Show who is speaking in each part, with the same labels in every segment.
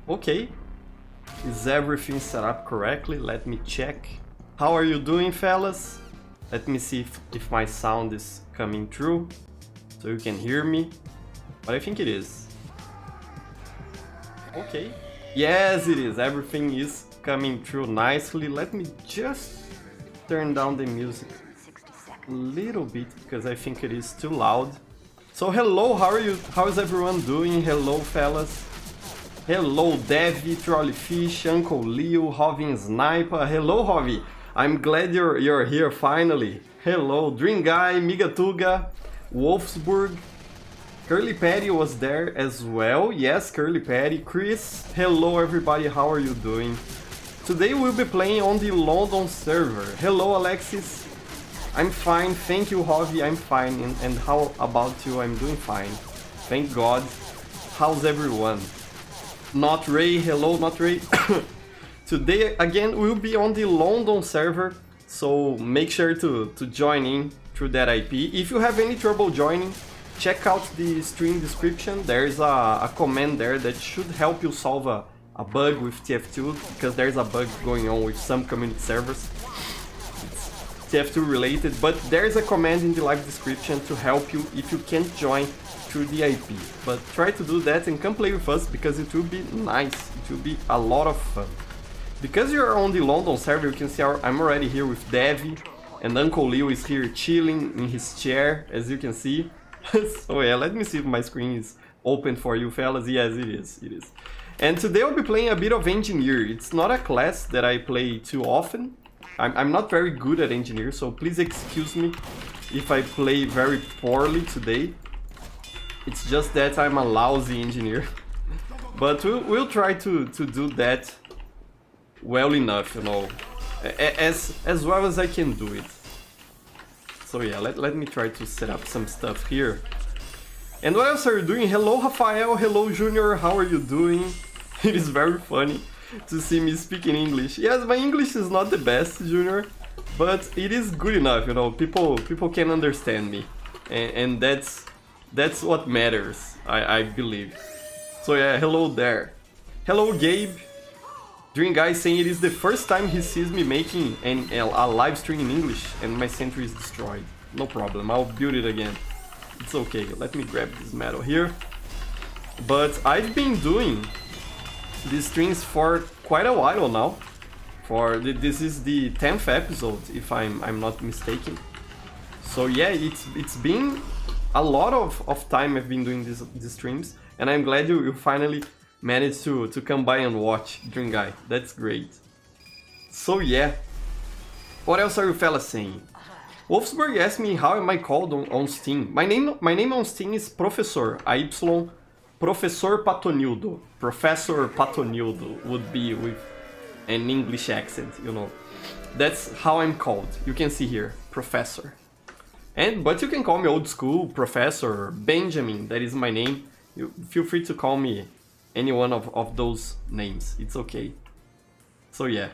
Speaker 1: Okay. Is everything set up correctly? Let me check. How are you doing, fellas? Let me see if my sound is coming through, so you can hear me. But I think it is. Okay. Yes, it is. Everything is coming through nicely. Let me just turn down the music a little bit because I think it is too loud. So hello, how are you? How is everyone doing? Hello, fellas. Hello, Devi, Trolleyfish, Uncle Leo, Hovin Sniper. Hello, Hovi. I'm glad you're here finally. Hello, Dream Guy, Migatuga, Wolfsburg. Curly Patty was there as well. Yes, Curly Patty. Chris, hello everybody, how are you doing? Today we'll be playing on the London server. Hello, Alexis. I'm fine, thank you, Hovi, I'm fine. And how about you? I'm doing fine. Thank God. How's everyone? Not Ray, hello, Not Ray. Today, again, we'll be on the London server, so make sure to join in through that IP. If you have any trouble joining, check out the stream description. There's a command there that should help you solve a bug with TF2, because there's a bug going on with some community servers. It's TF2 related, but there's a command in the live description to help you if you can't join through the IP. But try to do that and come play with us, because it will be nice. It will be a lot of fun. Because you're on the London server, you can see I'm already here with Devi, and Uncle Leo is here chilling in his chair, as you can see. So yeah, let me see if my screen is open for you fellas. Yes, it is, it is. And today I'll be playing a bit of Engineer. It's not a class that I play too often. I'm not very good at Engineer, so please excuse me if I play very poorly today. It's just that I'm a lousy engineer. But we'll try to do that well enough, you know, as well as I can do it. So yeah, let me try to set up some stuff here. And what else are you doing? Hello, Rafael. Hello, Junior. How are you doing? It is very funny to see me speaking English. Yes, my English is not the best, Junior, but it is good enough, you know. People can understand me, and that's what matters, I believe. So yeah, hello there. Hello, Gabe. Dream Guy saying it is the first time he sees me making a live stream in English and my sentry is destroyed. No problem, I'll build it again. It's okay, let me grab this metal here. But I've been doing these streams for quite a while now. This is the 10th episode, if I'm not mistaken. So yeah, it's been a lot of time I've been doing these streams, and I'm glad you finally managed to come by and watch, Dream Guy. That's great. So yeah, what else are you fellas saying? Wolfsburg asked me how am I called on Steam. My name on Steam is Professor AY Professor Patonildo. Professor Patonildo would be with an English accent, you know. That's how I'm called. You can see here, Professor. But you can call me old school, Professor, Benjamin, that is my name. You feel free to call me any one of those names, it's okay. So yeah.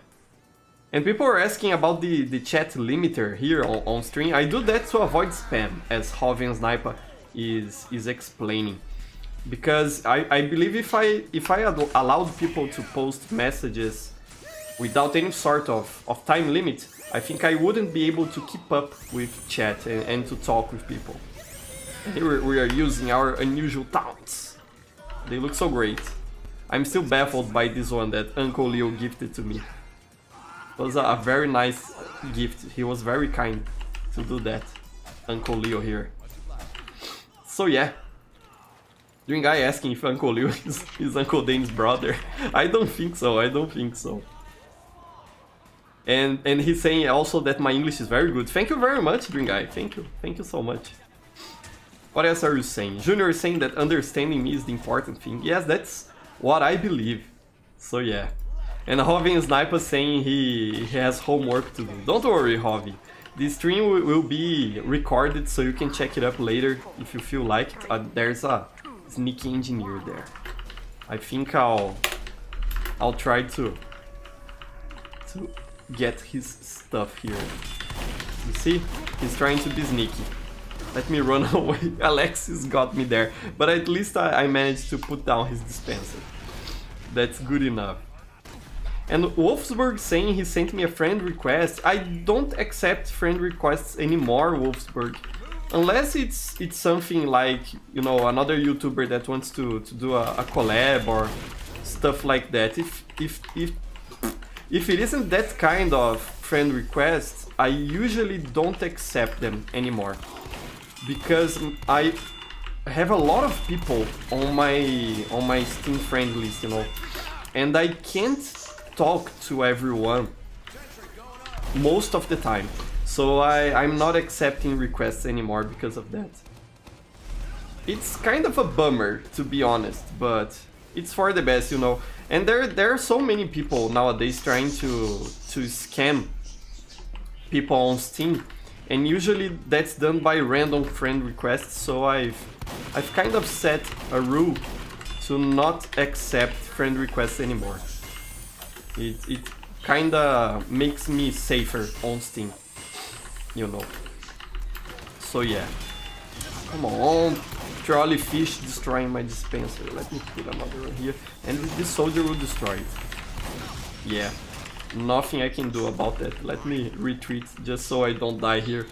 Speaker 1: And people are asking about the chat limiter here on stream. I do that to avoid spam, as Hovin Sniper is explaining. Because I believe if I allowed people to post messages without any sort of time limit, I think I wouldn't be able to keep up with chat and to talk with people. Here we are using our unusual taunts. They look so great. I'm still baffled by this one that Uncle Leo gifted to me. It was a very nice gift. He was very kind to do that. Uncle Leo here. So yeah. Dream Guy asking if Uncle Leo is Uncle Dane's brother. I don't think so, I don't think so. And he's saying also that my English is very good. Thank you very much, Dream Guy. Thank you so much. What else are you saying? Junior is saying that understanding me is the important thing. Yes, that's what I believe. So yeah. And Hovin Sniper saying he has homework to do. Don't worry, Hovi. The stream will be recorded so you can check it up later if you feel like it. There's a sneaky engineer there. I think I'll try to get his stuff here. You see? He's trying to be sneaky. Let me run away. Alexis got me there. But at least I managed to put down his dispenser. That's good enough. And Wolfsburg saying he sent me a friend request. I don't accept friend requests anymore, Wolfsburg. Unless it's something like, you know, another YouTuber that wants to do a collab or stuff like that. If it isn't that kind of friend request, I usually don't accept them anymore. Because I have a lot of people on my Steam friend list, you know. And I can't talk to everyone most of the time, so I'm not accepting requests anymore because of that. It's kind of a bummer, to be honest, but it's for the best, you know. And there are so many people nowadays trying to scam people on Steam, and usually that's done by random friend requests, so I've kind of set a rule to not accept friend requests anymore. It kinda makes me safer on Steam, you know. So yeah. Come on, trolley fish destroying my dispenser. Let me put another one here, and this soldier will destroy it. Yeah, nothing I can do about that. Let me retreat just so I don't die here.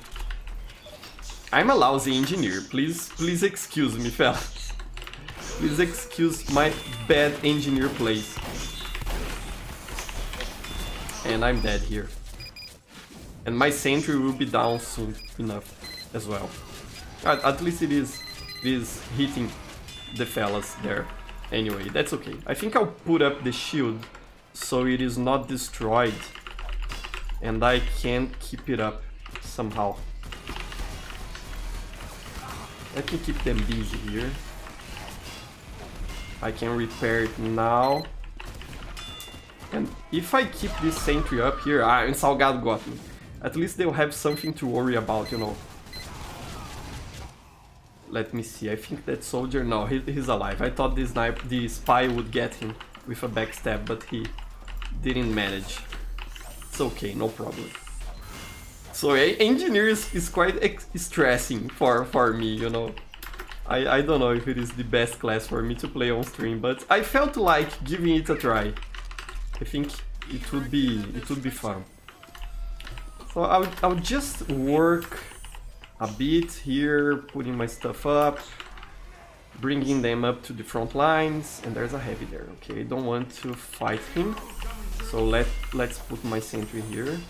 Speaker 1: I'm a lousy engineer. Please excuse me, fellas. Please excuse my bad engineer plays. And I'm dead here. And my sentry will be down soon enough as well. At least it is hitting the fellas there. Anyway, that's okay. I think I'll put up the shield so it is not destroyed. And I can keep it up somehow. Let me keep them busy here. I can repair it now. And if I keep this sentry up here, and Salgado got me. At least they'll have something to worry about, you know. Let me see, I think that soldier, no, he's alive. I thought the spy would get him with a backstab, but he didn't manage. It's okay, no problem. So engineer is quite stressing for me, you know. I don't know if it is the best class for me to play on stream, but I felt like giving it a try. I think it would be fun. So I'll just work a bit here, putting my stuff up, bringing them up to the front lines, and there's a heavy there. Okay, I don't want to fight him, so let's put my sentry here.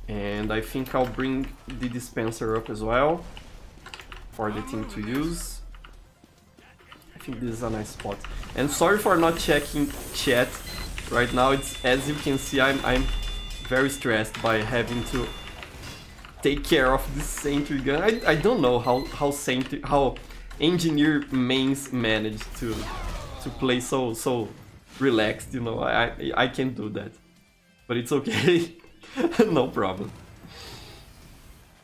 Speaker 1: And I think I'll bring the dispenser up as well for the team to use. I think this is a nice spot. And sorry for not checking chat. Right now, it's, as you can see, I'm very stressed by having to take care of this sentry gun. I don't know how engineer mains manage to play so relaxed, you know. I can't do that, but it's okay. No problem.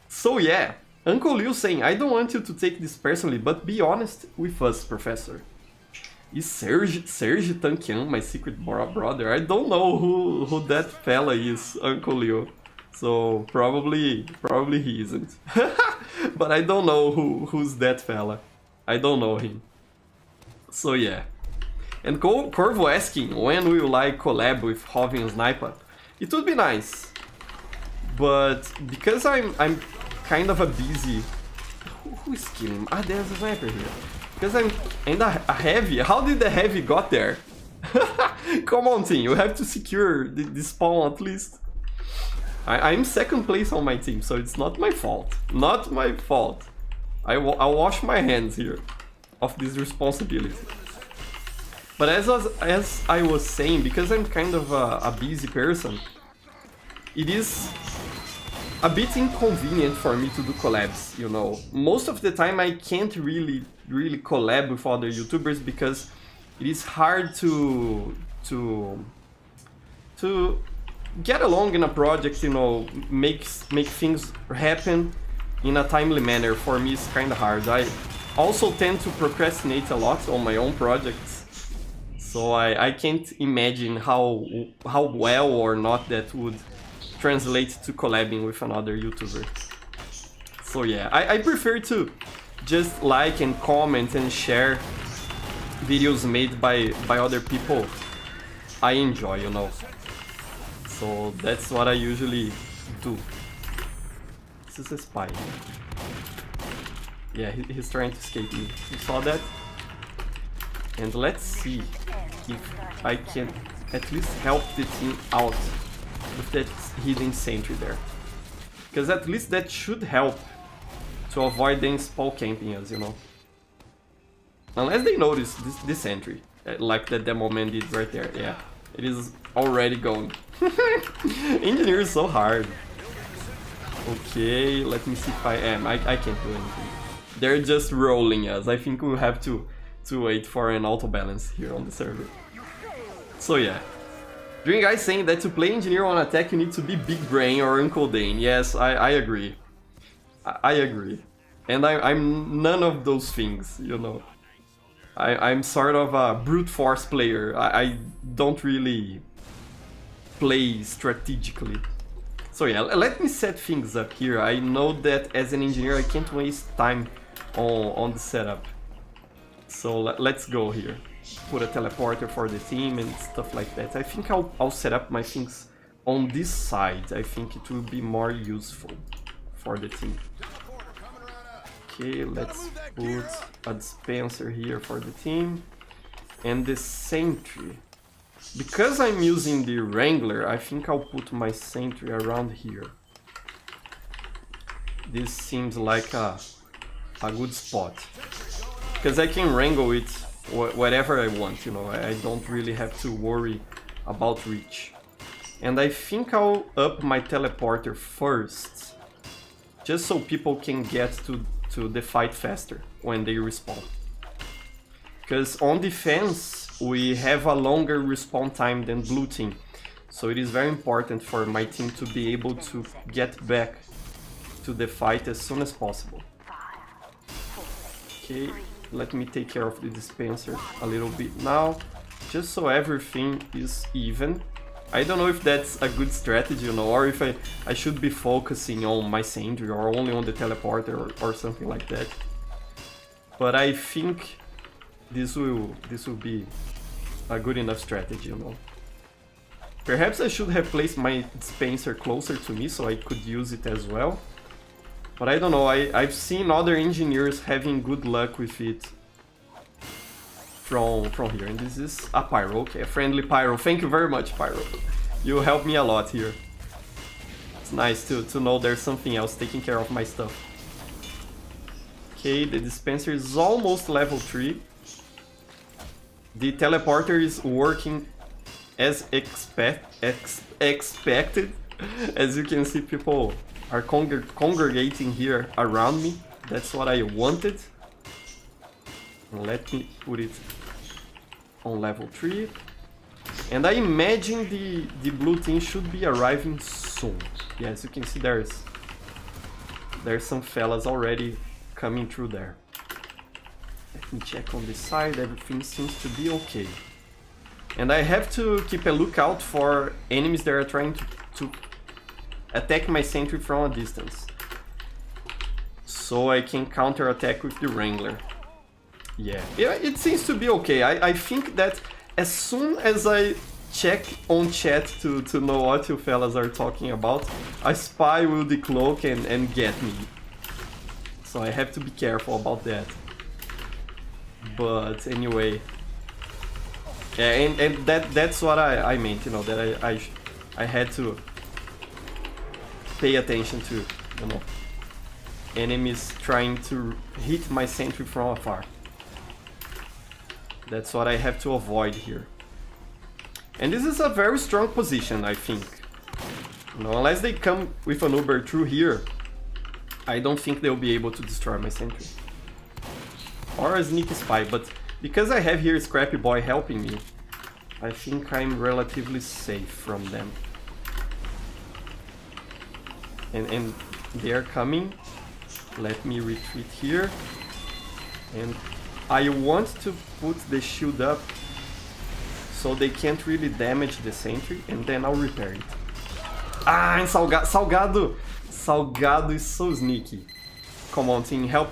Speaker 1: So yeah, Uncle Liu saying, I don't want you to take this personally, but be honest with us, Professor. Is Serge Tankian my secret brother? I don't know who that fella is, Uncle Liu. So probably he isn't. But I don't know who's that fella. I don't know him. So yeah. And Corvo asking when will I collab with Hovi and Sniper? It would be nice. But because I'm kind of a busy... Who is killing? Ah, there's a sniper here. Because I'm in a heavy. How did the heavy got there? Come on, team. You have to secure the spawn at least. I'm second place on my team, so it's not my fault. Not my fault. I'll wash my hands here of this responsibility. But as I was saying, because I'm kind of a busy person, it is a bit inconvenient for me to do collabs, you know. Most of the time I can't really collab with other YouTubers because it is hard to get along in a project, you know, make things happen in a timely manner. For me, it's kind of hard. I also tend to procrastinate a lot on my own projects, so I can't imagine how well or not that would translate to collabing with another YouTuber. So yeah, I prefer to just like and comment and share videos made by other people, I enjoy, you know. So that's what I usually do. This is a spy. Yeah, he's trying to escape me. You saw that? And let's see if I can at least help the team out with that hidden sentry there. Because at least that should help to avoid them spawn camping us, you know. Unless they notice this sentry, like that demo man did right there. Yeah, it is already going. Engineer is so hard. Okay, let me see if I am. I can't do anything. They're just rolling us. I think we'll have to wait for an auto balance here on the server. So yeah. Dream guys saying that to play engineer on attack you need to be Big Brain or Uncle Dane. Yes, I agree. I agree. And I'm none of those things, you know. I'm sort of a brute force player. I don't really play strategically. So yeah, let me set things up here. I know that as an engineer I can't waste time on the setup. So let's go here. Put a teleporter for the team and stuff like that. I think I'll set up my things on this side. I think it will be more useful for the team. Okay, let's put a dispenser here for the team. And the sentry. Because I'm using the Wrangler, I think I'll put my sentry around here. This seems like a good spot. Because I can wrangle it whatever I want, you know. I don't really have to worry about reach. And I think I'll up my teleporter first. Just so people can get to the fight faster when they respawn. Because on defense we have a longer respawn time than blue team. So it is very important for my team to be able to get back to the fight as soon as possible. Okay, let me take care of the dispenser a little bit now, just so everything is even. I don't know if that's a good strategy, you know, or if I should be focusing on my sentry or only on the teleporter or something like that. But I think this will be a good enough strategy, you know. Perhaps I should have placed my dispenser closer to me so I could use it as well. But I don't know, I've seen other engineers having good luck with it from here. And this is a Pyro, okay, a friendly Pyro. Thank you very much, Pyro. You helped me a lot here. It's nice to know there's something else taking care of my stuff. Okay, the dispenser is almost level 3. The teleporter is working as expected. As you can see, people are congregating here around me. That's what I wanted. Let me put it on level 3. And I imagine the blue team should be arriving soon. Yeah, as you can see, there's some fellas already coming through there. Let me check on this side, everything seems to be okay. And I have to keep a lookout for enemies that are trying to attack my sentry from a distance. So I can counter-attack with the Wrangler. Yeah, it seems to be okay. I think that as soon as I check on chat to know what you fellas are talking about, a spy will decloak and get me. So I have to be careful about that. But anyway, yeah, and that's what I meant, you know, that I had to pay attention to, you know, enemies trying to hit my sentry from afar. That's what I have to avoid here. And this is a very strong position, I think. You know, unless they come with an Uber through here, I don't think they'll be able to destroy my sentry. Or a sneaky spy, but because I have here Scrappy Boy helping me, I think I'm relatively safe from them. And they're coming. Let me retreat here. And I want to put the shield up so they can't really damage the sentry, and then I'll repair it. Ah, and Salgado is so sneaky. Come on, team, help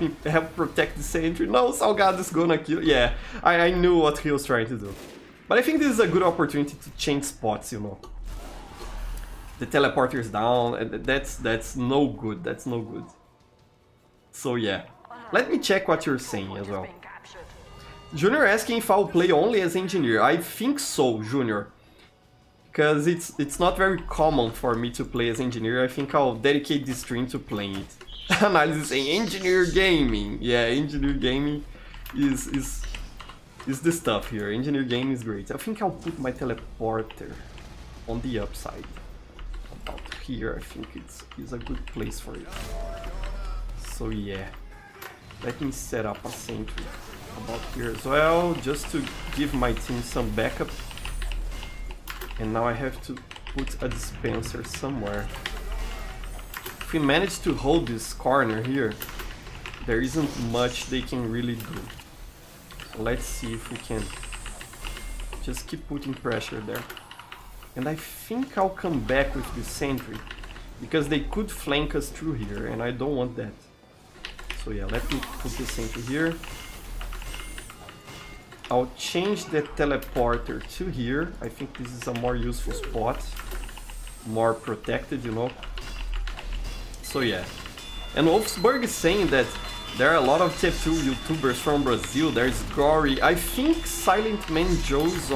Speaker 1: protect the sentry. No, Salgado is gonna kill. Yeah, I knew what he was trying to do. But I think this is a good opportunity to change spots, you know. The teleporter is down, and that's no good. That's no good. So yeah, let me check what you're saying as well. Junior asking if I'll play only as engineer. I think so, Junior. Because it's not very common for me to play as engineer. I think I'll dedicate this stream to playing it. Analysis saying engineer gaming. Yeah, engineer gaming is the stuff here. Engineer gaming is great. I think I'll put my teleporter on the upside. About here, I think it's a good place for it. So yeah, let me set up a sentry about here as well, just to give my team some backup. And now I have to put a dispenser somewhere. If we manage to hold this corner here, there isn't much they can really do. Let's see if we can just keep putting pressure there. And I think I'll come back with this sentry, because they could flank us through here, and I don't want that. So yeah, let me put the sentry here. I'll change the teleporter to here. I think this is a more useful spot. More protected, you know. So yeah. And Wolfsburg is saying that there are a lot of TF2 YouTubers from Brazil. There's Gory. I think Silent Man Joe is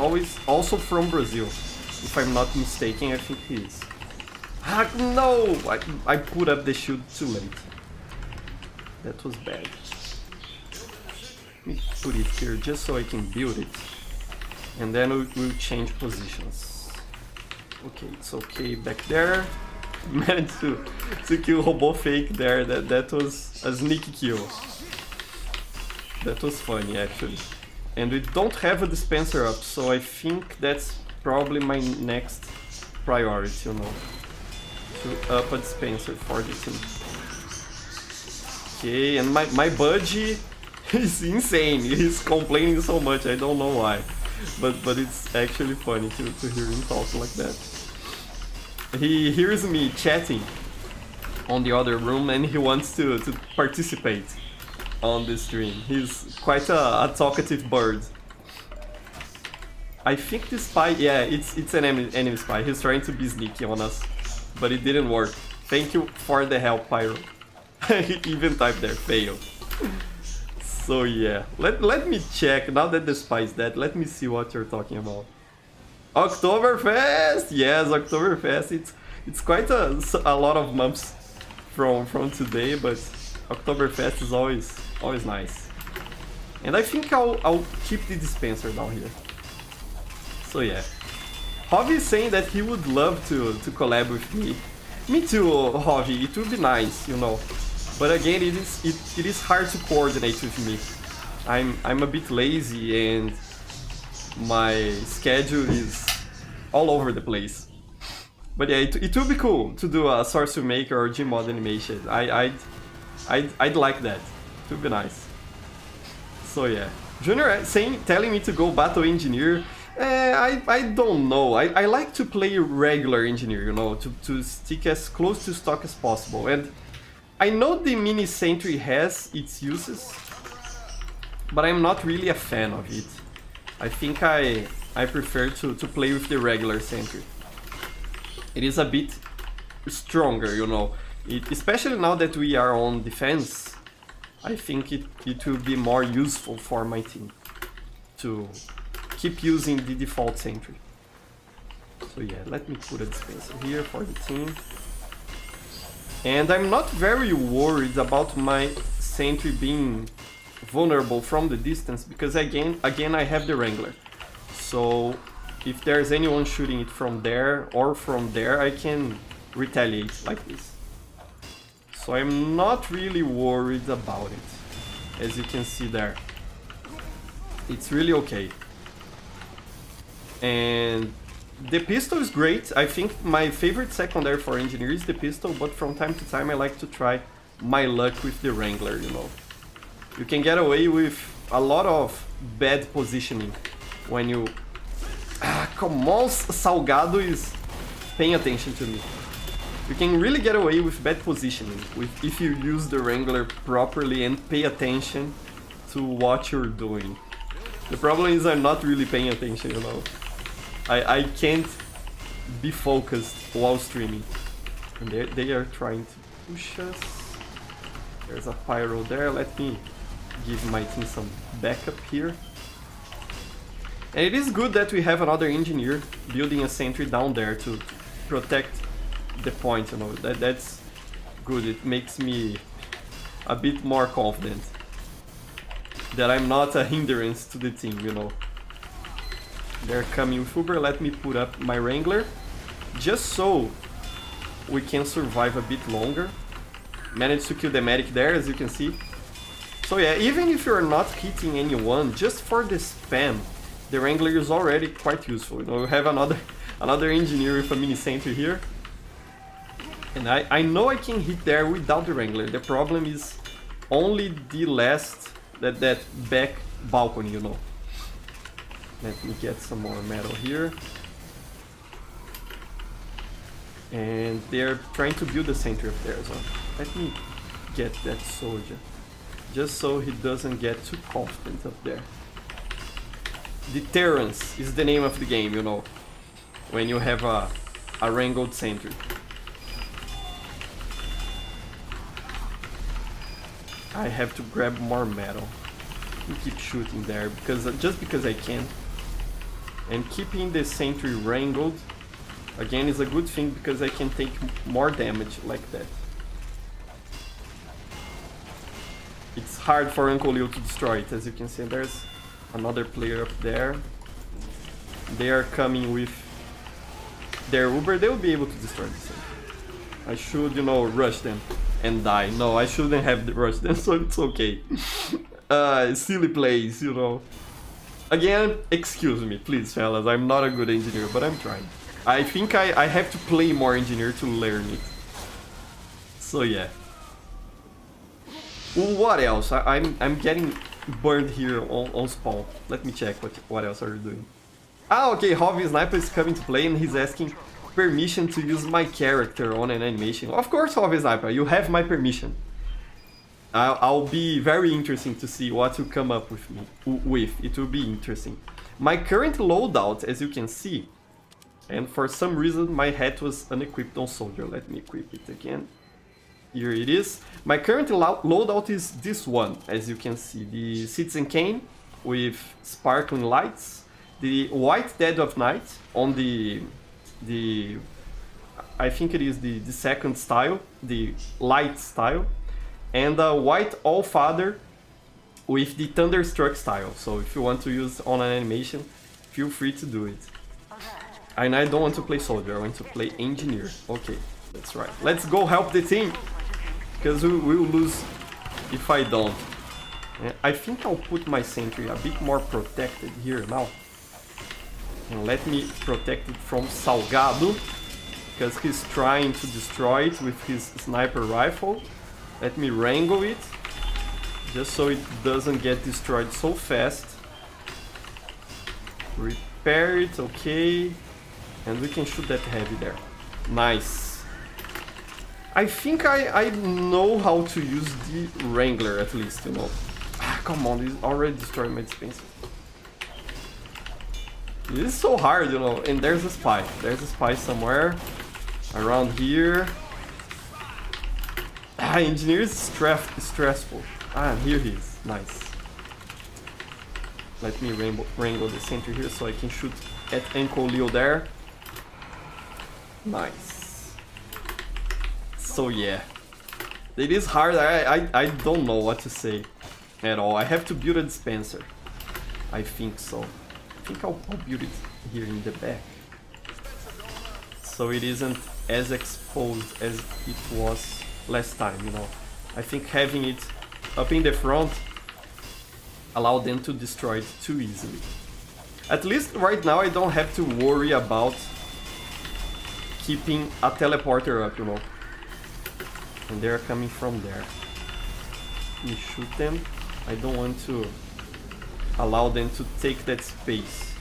Speaker 1: also from Brazil. If I'm not mistaken, I think he is. Ah, no! I put up the shield too late. That was bad. Let me put it here just so I can build it. And then we'll change positions. Okay, it's okay back there. Managed to kill Robo Fake there. That was a sneaky kill. That was funny actually. And we don't have a dispenser up, so I think that's probably my next priority, you know. To up a dispenser for the team. Okay, and my budgie is insane. He's complaining so much, I don't know why. But it's actually funny to hear him talk like that. He hears me chatting on the other room and he wants to participate on the stream. He's quite a talkative bird. I think the spy, yeah, it's an enemy spy. He's trying to be sneaky on us, but it didn't work. Thank you for the help, Pyro. He even typed there, fail. So yeah, let me check, now that the spy is dead, let me see what you're talking about. Oktoberfest! Yes, Oktoberfest. It's quite a lot of months from today, but Oktoberfest is always nice. And I think I'll keep the dispenser down here. So yeah. Hovi is saying that he would love to collab with me. Me too, Hovi, it would be nice, you know. But again, it is hard to coordinate with me. I'm a bit lazy and my schedule is all over the place. But yeah, it would be cool to do a Sorcery Maker or Gmod animation. I'd like that. It would be nice. So yeah, Junior telling me to go battle engineer. I don't know. I like to play regular engineer, you know, to stick as close to stock as possible. And I know the mini sentry has its uses, but I'm not really a fan of it. I think I prefer to play with the regular sentry. It is a bit stronger, you know. Especially now that we are on defense, I think it will be more useful for my team to keep using the default sentry. So yeah, let me put a dispenser here for the team. And I'm not very worried about my sentry being vulnerable from the distance, because again I have the Wrangler. So if there's anyone shooting it from there or from there, I can retaliate like this. So I'm not really worried about it. As you can see there, it's really okay. And the pistol is great. I think my favorite secondary for engineer is the pistol, but from time to time I like to try my luck with the Wrangler, you know. You can get away with a lot of bad positioning when you... Ah, come on, Salgado is paying attention to me. You can really get away with bad positioning if you use the Wrangler properly and pay attention to what you're doing. The problem is I'm not really paying attention, you know. I can't be focused while streaming. And they are trying to push us. There's a pyro there. Let me give my team some backup here. And it is good that we have another engineer building a sentry down there to protect the point, you know. That's good. It makes me a bit more confident that I'm not a hindrance to the team, you know. They're coming with Uber. Let me put up my Wrangler just so we can survive a bit longer. Managed to kill the medic there, as you can see. So yeah, even if you're not hitting anyone, just for the spam, the Wrangler is already quite useful. You know, we have another engineer with a mini sentry here. And I know I can hit there without the Wrangler. The problem is only the last, that back balcony, you know. Let me get some more metal here. And they're trying to build a sentry up there as well. Let me get that soldier, just so he doesn't get too confident up there. Deterrence is the name of the game, you know, when you have a wrangled sentry. I have to grab more metal and keep shooting there just because I can. And keeping the sentry wrangled again is a good thing because I can take more damage like that. It's hard for Uncle Leo to destroy it, as you can see. There's another player up there. They are coming with their Uber. They will be able to destroy the sentry. I should, you know, rush them and die. No, I shouldn't have rushed them, so it's okay. Silly plays, you know. Again, excuse me, please, fellas. I'm not a good engineer, but I'm trying. I think I have to play more engineer to learn it. So yeah. What else? I'm getting burned here on spawn. Let me check what else are you doing. Ah, okay, Hobby Sniper is coming to play and he's asking permission to use my character on an animation. Of course, Hobby Sniper, you have my permission. I'll be very interesting to see what you come up with me. It will be interesting. My current loadout, as you can see, and for some reason my hat was unequipped on soldier. Let me equip it again. Here it is. My current loadout is this one, as you can see. The Citizen Kane with sparkling lights. The White Dead of Night on the I think it is the second style, the light style. And the White Allfather with the Thunderstruck style. So if you want to use on an animation, feel free to do it. And I don't want to play soldier, I want to play engineer. Okay, that's right. Let's go help the team, because we will lose if I don't. I think I'll put my sentry a bit more protected here now. And let me protect it from Salgado, because he's trying to destroy it with his sniper rifle. Let me wrangle it, just so it doesn't get destroyed so fast. Repair it, okay. And we can shoot that heavy there. Nice. I think I know how to use the Wrangler at least, you know. Ah, come on, this already destroyed my dispenser. This is so hard, you know. And there's a spy. There's a spy somewhere around here. Ah, engineer is stressful. Ah, here he is. Nice. Let me wrangle the sentry here so I can shoot at Uncle Leo there. Nice. So yeah, it is hard. I don't know what to say at all. I have to build a dispenser. I think so. I think I'll build it here in the back, so it isn't as exposed as it was last time, you know. I think having it up in the front allowed them to destroy it too easily. At least right now I don't have to worry about keeping a teleporter up, you know. And they're coming from there. Let me shoot them. I don't want to allow them to take that space.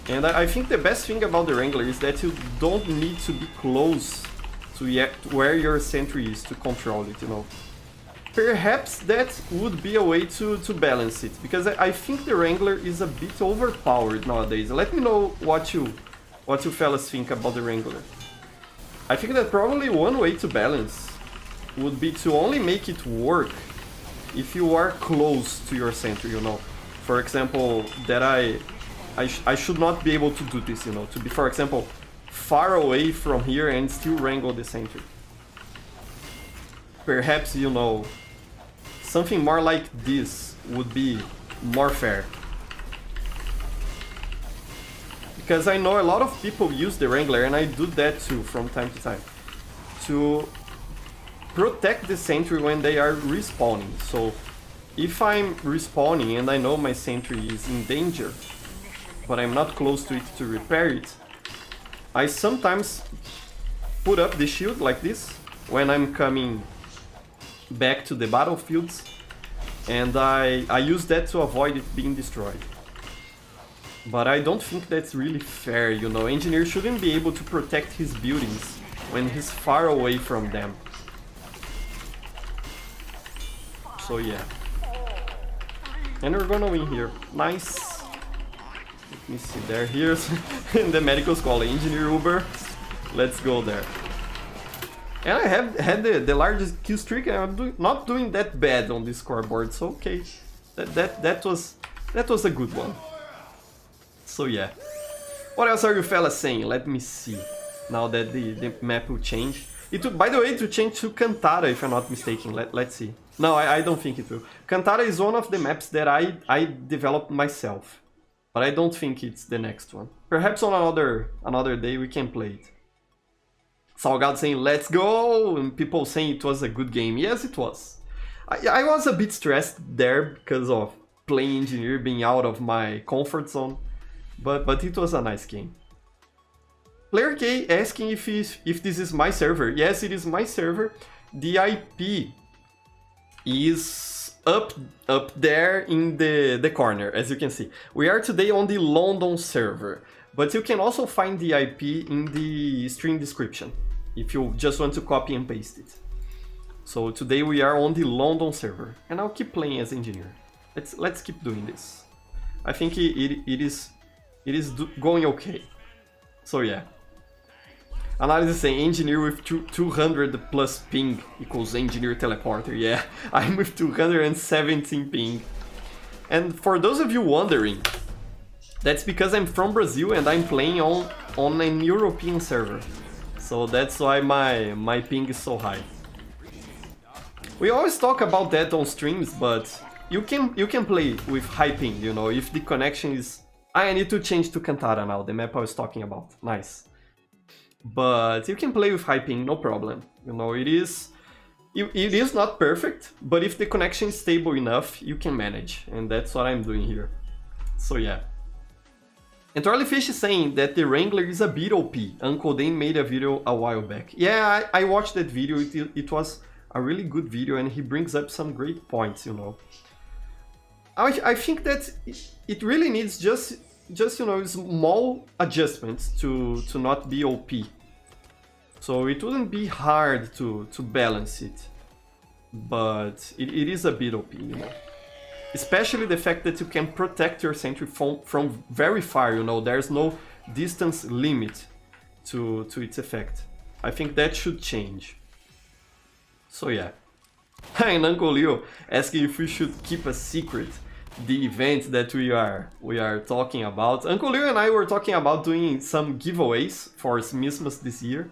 Speaker 1: And I think the best thing about the Wrangler is that you don't need to be close to where your sentry is to control it, you know. Perhaps that would be a way to balance it, because I think the Wrangler is a bit overpowered nowadays. Let me know what you fellas think about the Wrangler. I think that probably one way to balance would be to only make it work if you are close to your sentry, you know. For example, that I should not be able to do this, you know, to be, for example, far away from here and still wrangle the sentry. Perhaps, you know, something more like this would be more fair. Because I know a lot of people use the Wrangler, and I do that too from time to time, to protect the sentry when they are respawning. So if I'm respawning and I know my sentry is in danger, but I'm not close to it to repair it, I sometimes put up the shield like this when I'm coming back to the battlefields, and I use that to avoid it being destroyed. But I don't think that's really fair, you know. Engineer shouldn't be able to protect his buildings when he's far away from them. So yeah. And we're gonna win here. Nice. Let me see there. Here's in the medical school, Engineer Uber. Let's go there. And I have had the largest kill streak, and I'm not doing that bad on this scoreboard, so okay. That was a good one. So yeah. What else are you fellas saying? Let me see. Now that the map will change. It will, by the way, it will change to Kantara, if I'm not mistaken. Let's see. No, I don't think it will. Kantara is one of the maps that I developed myself. But I don't think it's the next one. Perhaps on another day we can play it. Salgado saying, let's go! And people saying it was a good game. Yes, it was. I was a bit stressed there because of playing Engineer, being out of my comfort zone. But it was a nice game. Player K asking if this is my server. Yes, it is my server. The IP is up there in the corner, as you can see. We are today on the London server, but you can also find the IP in the stream description if you just want to copy and paste it. So today we are on the London server, and I'll keep playing as Engineer. Let's keep doing this. I think it is going okay. So yeah. Analysis saying Engineer with 200 plus ping equals Engineer Teleporter. Yeah, I'm with 217 ping. And for those of you wondering, that's because I'm from Brazil and I'm playing on an European server. So that's why my ping is so high. We always talk about that on streams, but you can play with high ping, you know, if the connection is... I need to change to Kantara now, the map I was talking about. Nice. But you can play with high ping, no problem. You know, it is not perfect, but if the connection is stable enough, you can manage. And that's what I'm doing here. So yeah. And Trolleyfish is saying that the Wrangler is a bit OP. Uncle Dane made a video a while back. Yeah, I watched that video. It was a really good video, and he brings up some great points, you know. I think that it really needs just you know, small adjustments to not be OP. So it wouldn't be hard to balance it, but it is a bit OP, you know. Especially the fact that you can protect your sentry from very far, you know. There's no distance limit to its effect. I think that should change. So yeah. And Uncle Leo asking if we should keep a secret the event that we are talking about. Uncle Leo and I were talking about doing some giveaways for Christmas this year.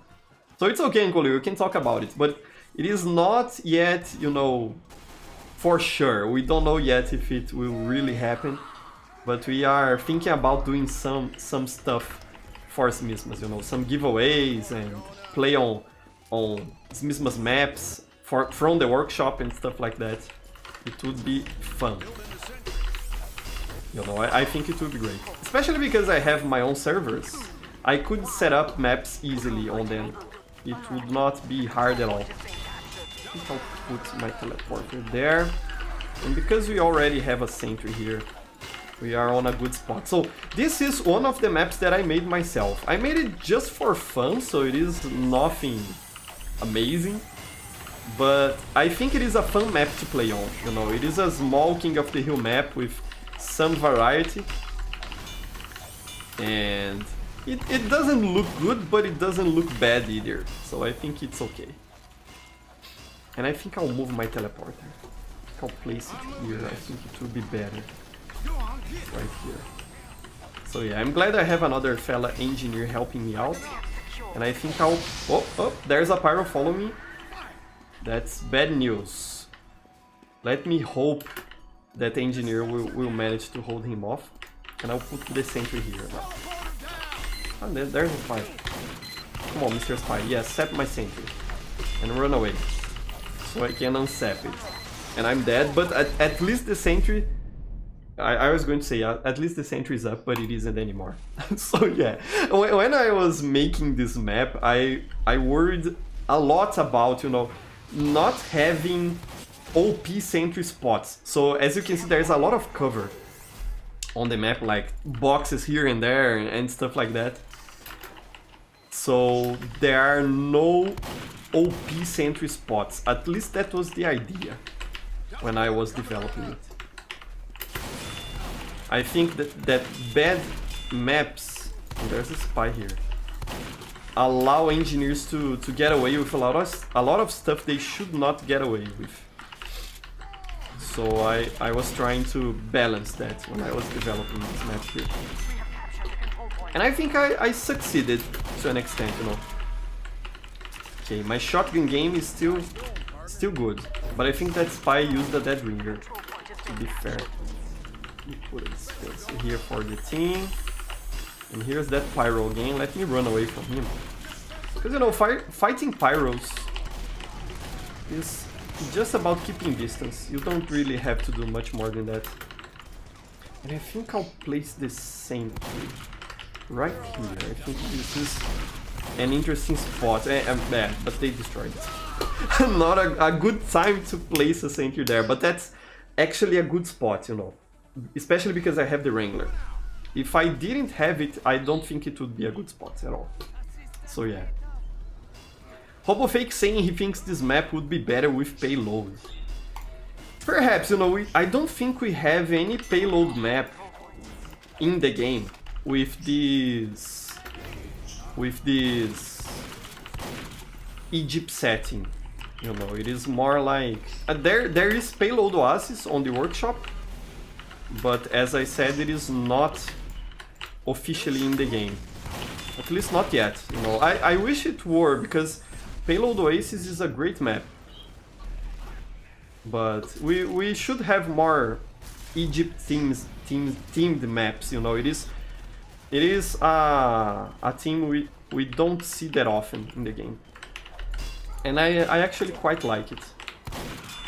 Speaker 1: So it's okay, Uncle Leo, you can talk about it, but it is not yet, you know, for sure. We don't know yet if it will really happen, but we are thinking about doing some stuff for Christmas, you know, some giveaways and play on Christmas maps from the workshop and stuff like that. It would be fun. You know, I think it would be great. Especially because I have my own servers. I could set up maps easily on them. It would not be hard at all. I think I'll put my teleporter there. And because we already have a sentry here, We are on a good spot. So this is one of the maps that I made myself. I made it just for fun, so it is nothing amazing. But I think it is a fun map to play on, you know. It is a small King of the Hill map with some variety. And it doesn't look good, but it doesn't look bad either. So I think it's okay. And I think I'll move my teleporter. I'll place it here. I think it will be better. Right here. So yeah, I'm glad I have another fella engineer helping me out. And I think I'll... Oh, there's a pyro, follow me. That's bad news. Let me hope that engineer will manage to hold him off. And I'll put the sentry here. Oh, there's a spy. Come on, Mr. Spy. Yes, sap my sentry. And run away. So I can unsap it. And I'm dead, but at least the sentry... I was going to say, at least the sentry is up, but it isn't anymore. So yeah, when I was making this map, I worried a lot about, you know, not having OP sentry spots. So as you can see, there's a lot of cover on the map, like boxes here and there and stuff like that. So there are no OP sentry spots. At least that was the idea when I was developing it. I think that bad maps, and there's a spy here, allow engineers to get away with a lot of stuff they should not get away with. So I was trying to balance that when I was developing this map here. And I think I succeeded to an extent, you know. Okay, my shotgun game is still good, but I think that spy used a dead ringer, to be fair. Let me put a space here for the team. And here's that pyro again. Let me run away from him. Because, you know, fighting pyros is just about keeping distance. You don't really have to do much more than that. And I think I'll place the sentry right here. I think this is an interesting spot. But they destroyed it. Not a good time to place a sentry there, but that's actually a good spot, you know. Especially because I have the Wrangler. If I didn't have it, I don't think it would be a good spot at all. So yeah. Hobofake saying he thinks this map would be better with payload. Perhaps, you know, I don't think we have any payload map in the game with this Egypt setting. You know, it is more like there is payload oasis on the workshop. But as I said, it is not officially in the game. At least not yet, you know. I wish it were, because Payload Oasis is a great map. But we should have more Egypt themed maps, you know. It is a theme we don't see that often in the game. And I actually quite like it.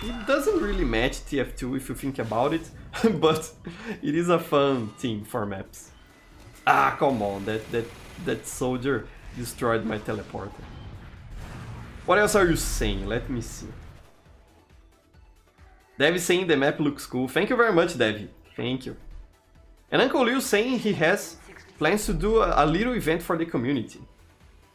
Speaker 1: It doesn't really match TF2 if you think about it, but it is a fun theme for maps. Ah, come on, that soldier destroyed my teleporter. What else are you saying? Let me see. Dev saying the map looks cool. Thank you very much, Dev. Thank you. And Uncle Liu saying he has plans to do a little event for the community.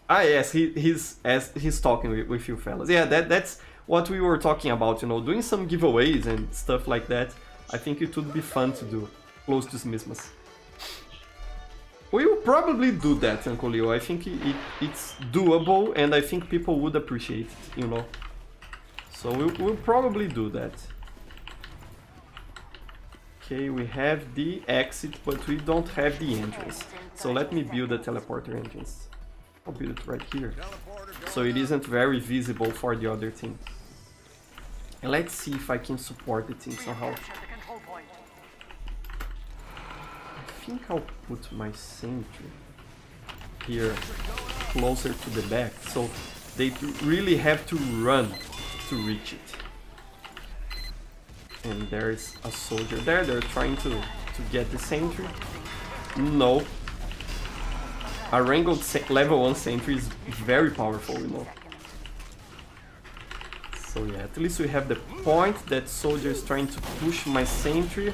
Speaker 1: Ah, yes, he's talking with you fellas. Yeah, that's what we were talking about, you know, doing some giveaways and stuff like that. I think it would be fun to do close to Smithmas. We will probably do that, Uncle Leo. I think it's doable, and I think people would appreciate it, you know. So we'll probably do that. Okay, we have the exit, but we don't have the entrance. So let me build a teleporter entrance. I'll build it right here, so it isn't very visible for the other team. And let's see if I can support the team somehow. I think I'll put my sentry here closer to the back, so they really have to run to reach it. And there's a soldier there. They're trying to get the sentry. No. A wrangled level 1 sentry is very powerful, you know. So yeah, at least we have the point. That soldier is trying to push my sentry.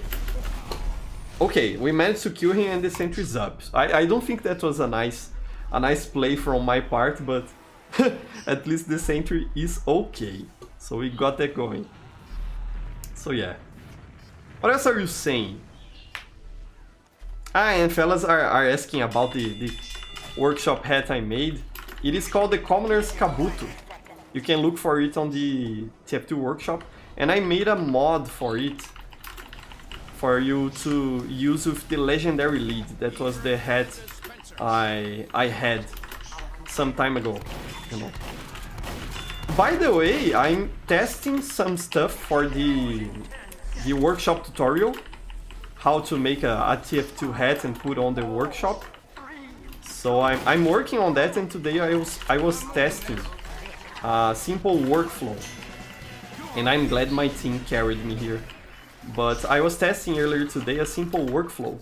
Speaker 1: Okay, we managed to kill him and the sentry's up. I don't think that was a nice play from my part, but at least the sentry is okay. So we got that going. So yeah. What else are you saying? Ah, and fellas are asking about the workshop hat I made. It is called the Commoner's Kabuto. You can look for it on the TF2 workshop. And I made a mod for it, for you to use with the legendary lead. That was the hat I had some time ago, you know. By the way, I'm testing some stuff for the workshop tutorial, how to make a TF2 hat and put on the workshop. So I'm working on that, and today I was testing a simple workflow. And I'm glad my team carried me here. But I was testing earlier today a simple workflow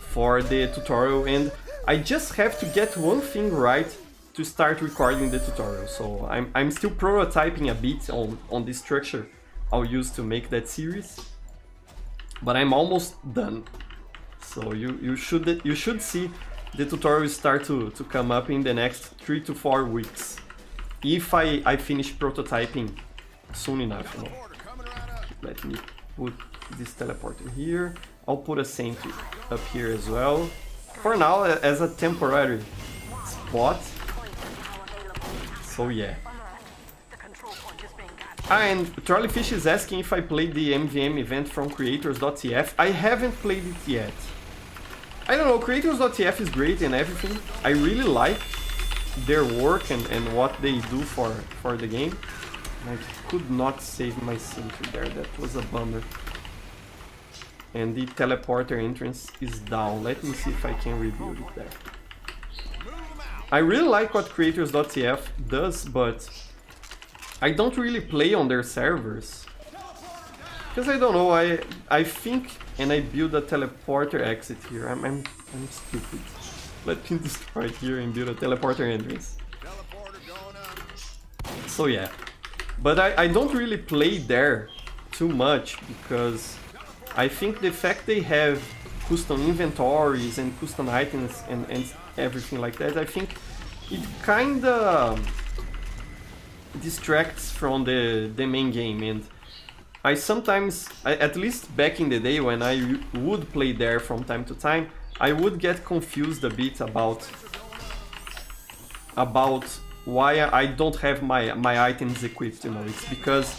Speaker 1: for the tutorial, and I just have to get one thing right to start recording the tutorial. So I'm still prototyping a bit on the structure I'll use to make that series. But I'm almost done. So you should see the tutorial start to come up in the next 3 to 4 weeks. If I finish prototyping soon enough, you know. Let me put this teleporter here. I'll put a sentry up here as well. For now, as a temporary spot. So yeah. Ah, and Trolleyfish is asking if I played the MVM event from creators.tf. I haven't played it yet. I don't know, creators.tf is great and everything. I really like their work and what they do for the game. I could not save my sentry there, that was a bummer. And the teleporter entrance is down. Let me see if I can rebuild it there. I really like what creators.tf does, but I don't really play on their servers. Because I don't know, I think, and I build a teleporter exit here. I'm stupid. Let me destroy it here and build a teleporter entrance. So yeah. But I don't really play there too much, because I think the fact they have custom inventories and custom items and everything like that, I think it kinda distracts from the main game. And I sometimes, at least back in the day when I would play there from time to time, I would get confused a bit about why I don't have my items equipped, you know. It's because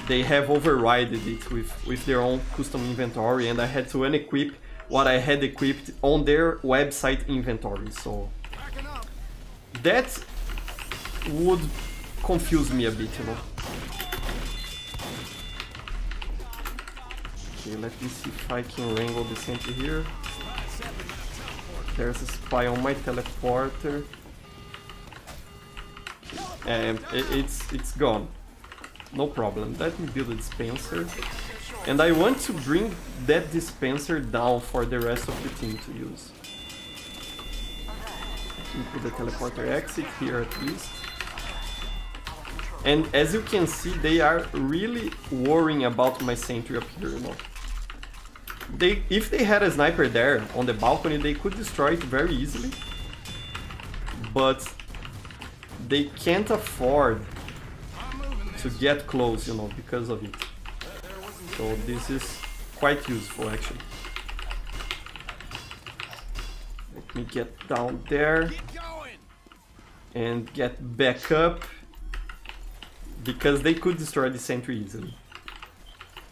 Speaker 1: they have overridden it with their own custom inventory, and I had to unequip what I had equipped on their website inventory. So that would confuse me a bit, you know. Okay, let me see if I can wrangle the sentry here. There's a spy on my teleporter. And it's gone. No problem. Let me build a dispenser. And I want to bring that dispenser down for the rest of the team to use. Let me put the teleporter exit here at least. And as you can see, they are really worrying about my sentry up here, you know. If they had a sniper there on the balcony, they could destroy it very easily. But they can't afford to get close, you know, because of it. So this is quite useful, actually. Let me get down there and get back up, because they could destroy the sentry easily.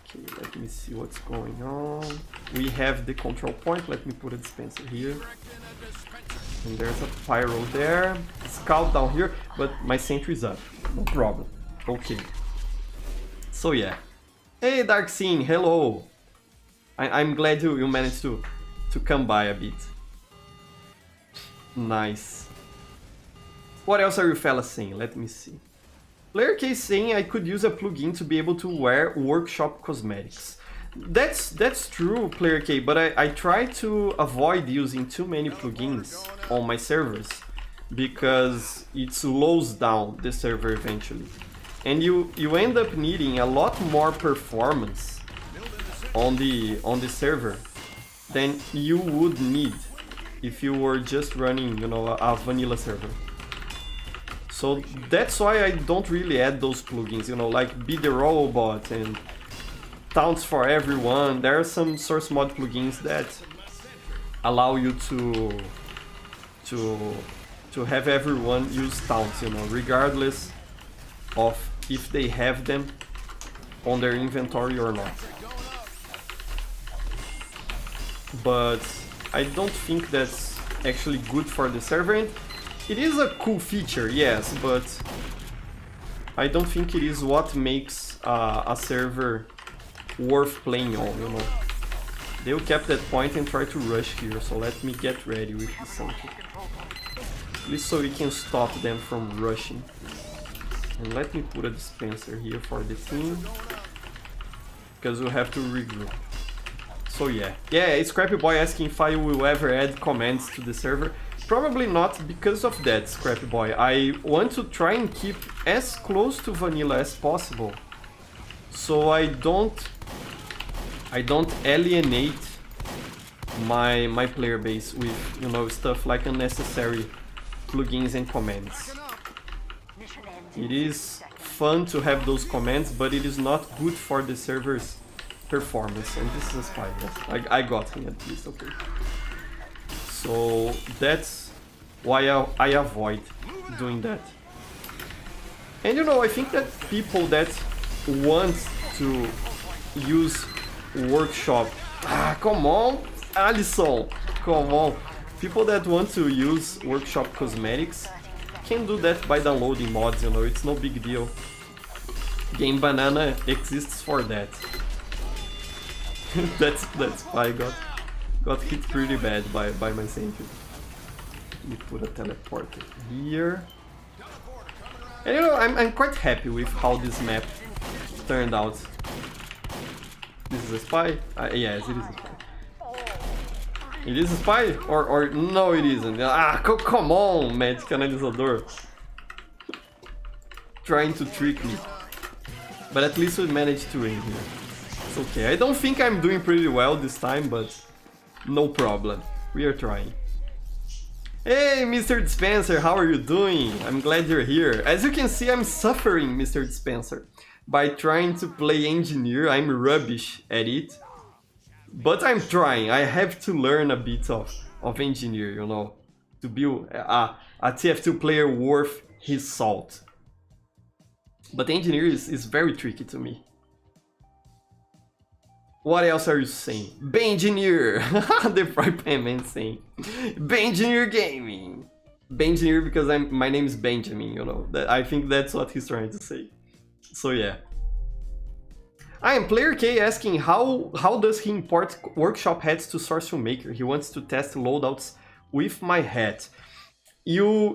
Speaker 1: Okay, let me see what's going on. We have the control point. Let me put a dispenser here. And there's a pyro there. Scout down here, but my sentry is up. No problem. Okay. So yeah. Hey Dark Scene, hello! I'm glad you managed to come by a bit. Nice. What else are you fellas saying? Let me see. Player K saying I could use a plugin to be able to wear workshop cosmetics. That's true, Player K, but I try to avoid using too many plugins on my servers, because it slows down the server eventually. And you end up needing a lot more performance on the server than you would need if you were just running, you know, a vanilla server. So that's why I don't really add those plugins, you know, like Be the Robot and Taunts for Everyone. There are some source mod plugins that allow you to have everyone use taunts, you know, regardless of if they have them on their inventory or not. But I don't think that's actually good for the server. And it is a cool feature, yes, but I don't think it is what makes a server worth playing on, you know. They will cap that point and try to rush here, so let me get ready with the sample. At least so we can stop them from rushing. And let me put a dispenser here for the team, because we'll have to regroup. So yeah, Scrappy Boy asking if I will ever add commands to the server. Probably not because of that, Scrappy Boy. I want to try and keep as close to vanilla as possible, so I don't alienate my player base with, you know, stuff like unnecessary plugins and commands. It is fun to have those commands, but it is not good for the server's performance. And this is a spy, yes. I got him at least, okay. So that's why I avoid doing that. And you know, I think that people that want to use workshop, come on, Alisson, come on. People that want to use workshop cosmetics can do that by downloading mods, you know, it's no big deal. Game Banana exists for that. that's why I got hit pretty bad by my sentry. Let me put a teleporter here. And you know, I'm quite happy with how this map turned out. This is a spy? Yes, it is a spy. It is a spy? Or no, it isn't. Come on, Magic Analisador. Trying to trick me. But at least we managed to win here. It's okay. I don't think I'm doing pretty well this time, but no problem. We are trying. Hey, Mr. Dispenser, how are you doing? I'm glad you're here. As you can see, I'm suffering, Mr. Dispenser. By trying to play engineer, I'm rubbish at it. But I'm trying. I have to learn a bit of engineer, you know, to be a TF2 player worth his salt. But engineer is very tricky to me. What else are you saying? Bengineer! The Fry Pan Man saying. Bengineer Gaming! Bengineer because my name is Benjamin, you know. I think that's what he's trying to say. So yeah. I am Player K asking how does he import workshop hats to Source Filmmaker? He wants to test loadouts with my hat. You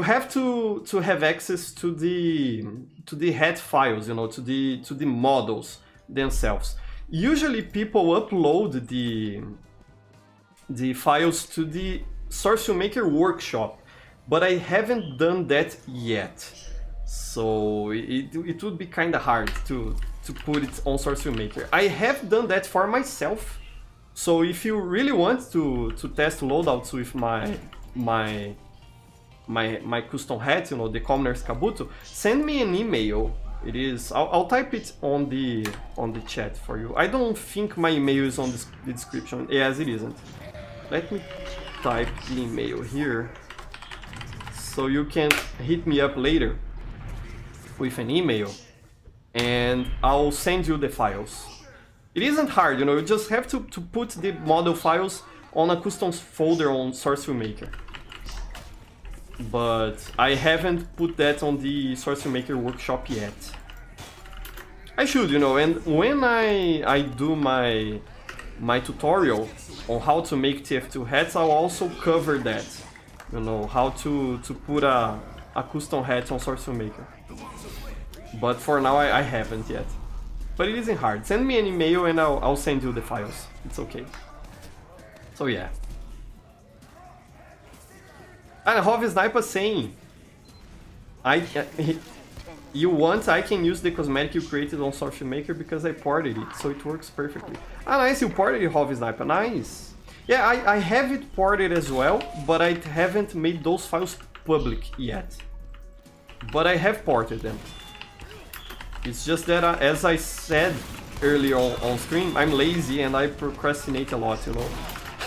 Speaker 1: have to have access to the hat files, you know, to the models themselves. Usually people upload the files to the Source Filmmaker workshop, but I haven't done that yet. So it would be kind of hard to put it on Source Filmmaker. I have done that for myself. So if you really want to test loadouts with my custom hat, you know, the Commoner's Kabuto, send me an email. It is, I'll type it on the chat for you. I don't think my email is on the description. Yes, it isn't. Let me type the email here so you can hit me up later with an email and I'll send you the files. It isn't hard, you know, you just have to put the model files on a custom folder on Source Filmmaker. But I haven't put that on the Source Filmmaker workshop yet. I should, you know, and when I do my tutorial on how to make TF2 hats, I'll also cover that. You know, how to put a custom hat on Source Filmmaker. But for now I haven't yet. But it isn't hard. Send me an email and I'll send you the files. It's okay. So yeah. And Hov Sniper saying, you want, I can use the cosmetic you created on Source Filmmaker because I ported it, so it works perfectly. Ah, nice, you ported it, Hov Sniper, nice! Yeah, I have it ported as well, but I haven't made those files public yet. But I have ported them. It's just that, as I said earlier on stream, I'm lazy and I procrastinate a lot, you know.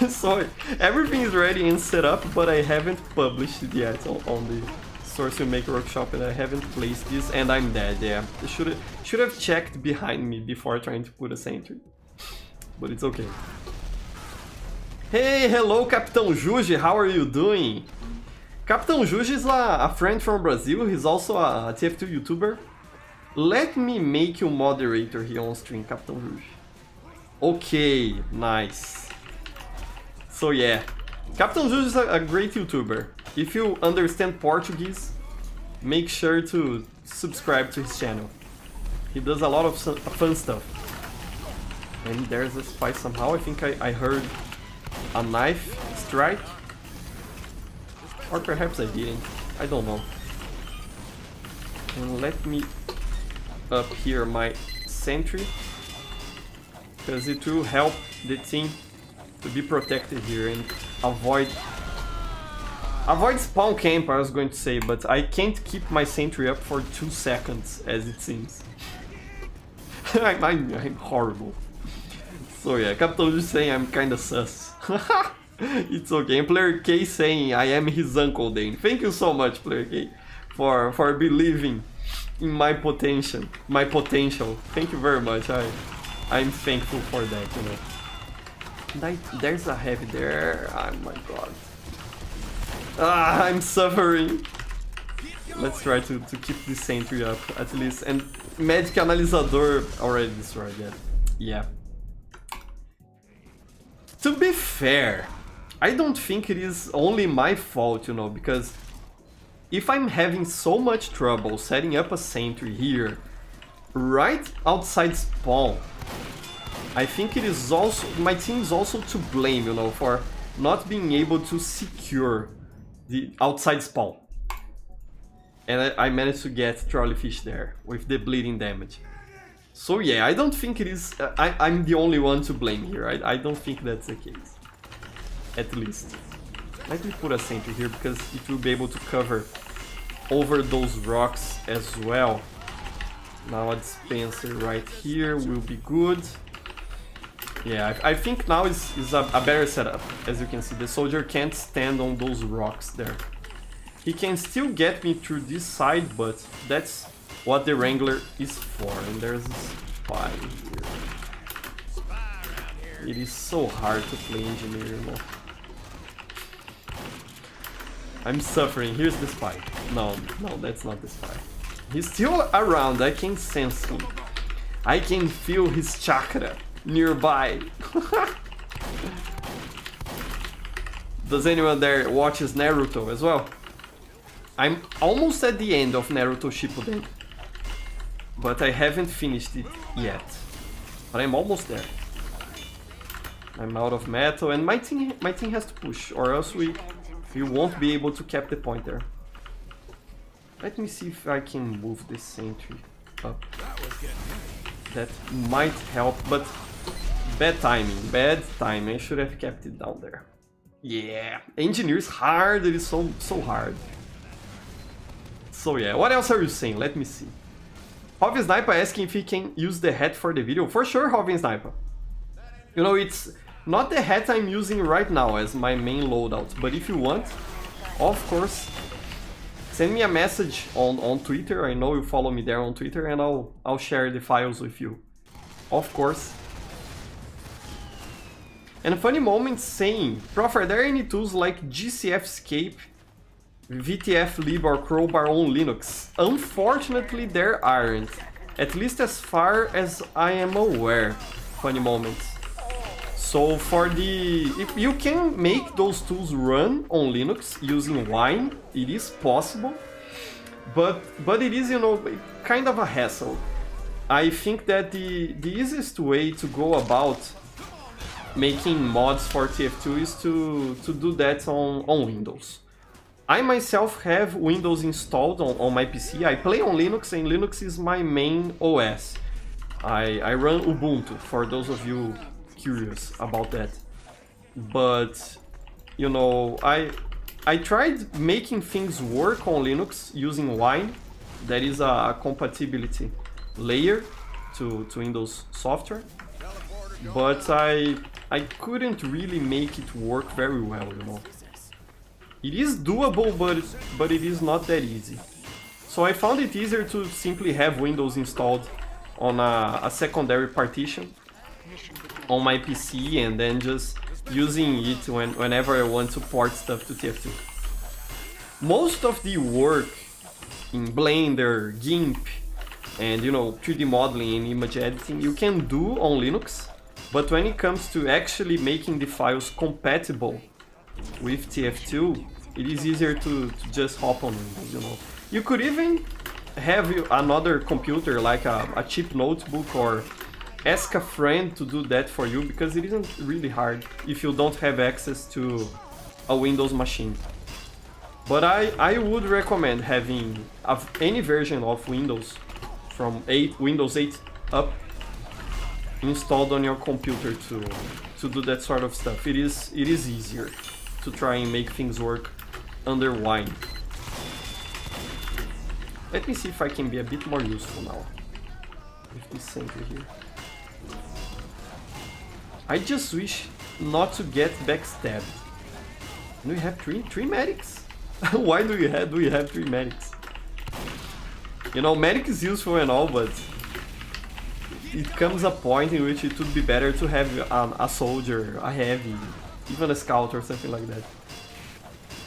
Speaker 1: So everything is ready and set up, but I haven't published it yet on the Source Filmmaker Workshop, and I haven't placed this, and I'm dead. Yeah, I should have checked behind me before trying to put a sentry, but it's okay. Hey, hello, Capitão Juge, how are you doing? Capitão Juge is a friend from Brazil. He's also a TF2 YouTuber. Let me make you moderator here on stream, Capitão Juge. Okay, nice. So yeah, Capitão Juge is a great YouTuber. If you understand Portuguese, make sure to subscribe to his channel. He does a lot of fun stuff. And there's a spy somehow. I think I heard a knife strike. Or perhaps I didn't. I don't know. And let me up here my sentry, because it will help the team to be protected here and avoid spawn camp, I was going to say, but I can't keep my sentry up for 2 seconds, as it seems. I'm horrible. So yeah, Capitão just saying I'm kinda sus. It's okay. And Player K saying I am his uncle Dane. Thank you so much, Player K, for believing in my potential. Thank you very much. I'm thankful for that, you know. There's a heavy there. Oh my god. I'm suffering. Let's try to keep this sentry up at least. And Magic Analisador already destroyed that. Yeah. To be fair, I don't think it is only my fault, you know, because if I'm having so much trouble setting up a sentry here, right outside spawn, I think it is also, my team is also to blame, you know, for not being able to secure the outside spawn. And I managed to get Trolleyfish there with the bleeding damage. So yeah, I don't think it is, I'm the only one to blame here. I don't think that's the case. At least. Let me put a sentry here because it will be able to cover over those rocks as well. Now a dispenser right here will be good. Yeah, I think now is a better setup. As you can see, the soldier can't stand on those rocks there. He can still get me through this side, but that's what the Wrangler is for. And there's a spy here. It is so hard to play engineer, you know. I'm suffering. Here's the spy. No, that's not the spy. He's still around. I can sense him. I can feel his chakra nearby. Does anyone there watches Naruto as well? I'm almost at the end of Naruto Shippuden, but I haven't finished it yet. But I'm almost there. I'm out of metal, and my team has to push, or else we won't be able to cap the point there. Let me see if I can move this sentry up. That might help, but bad timing. I should have kept it down there. Yeah, engineer is hard. It is so hard. So yeah, what else are you saying? Let me see. Hovian Sniper asking if he can use the hat for the video. For sure, Hovian Sniper. You know, it's not the hat I'm using right now as my main loadout, but if you want, of course, send me a message on Twitter. I know you follow me there on Twitter, and I'll share the files with you. Of course. And Funny Moments saying, Prof, are there any tools like GCF Escape, VTF Lib or Crowbar on Linux? Unfortunately, there aren't. At least as far as I am aware. Funny Moments. So for if you can make those tools run on Linux using Wine, it is possible. But it is, you know, kind of a hassle. I think that the easiest way to go about making mods for TF2 is to do that on Windows. I myself have Windows installed on my PC. I play on Linux, and Linux is my main OS. I run Ubuntu, for those of you curious about that. but you know, I tried making things work on Linux using Wine. That is a compatibility layer to Windows software, but I couldn't really make it work very well, you know. It is doable, but it is not that easy. So I found it easier to simply have Windows installed on a secondary partition on my PC and then just using it whenever I want to port stuff to TF2. Most of the work in Blender, GIMP, and you know, 3D modeling and image editing you can do on Linux, but when it comes to actually making the files compatible with TF2, it is easier to just hop on Windows, you know. You could even have another computer, like a cheap notebook, or ask a friend to do that for you, because it isn't really hard if you don't have access to a Windows machine. But I would recommend having any version of Windows from Windows 8 up installed on your computer to do that sort of stuff. It is easier to try and make things work under Wine. Let me see if I can be a bit more useful now with this center here. I just wish not to get backstabbed. Do we have three medics? Why do we have three medics? You know, medic is useful and all, but it comes a point in which it would be better to have a soldier, a heavy, even a scout or something like that.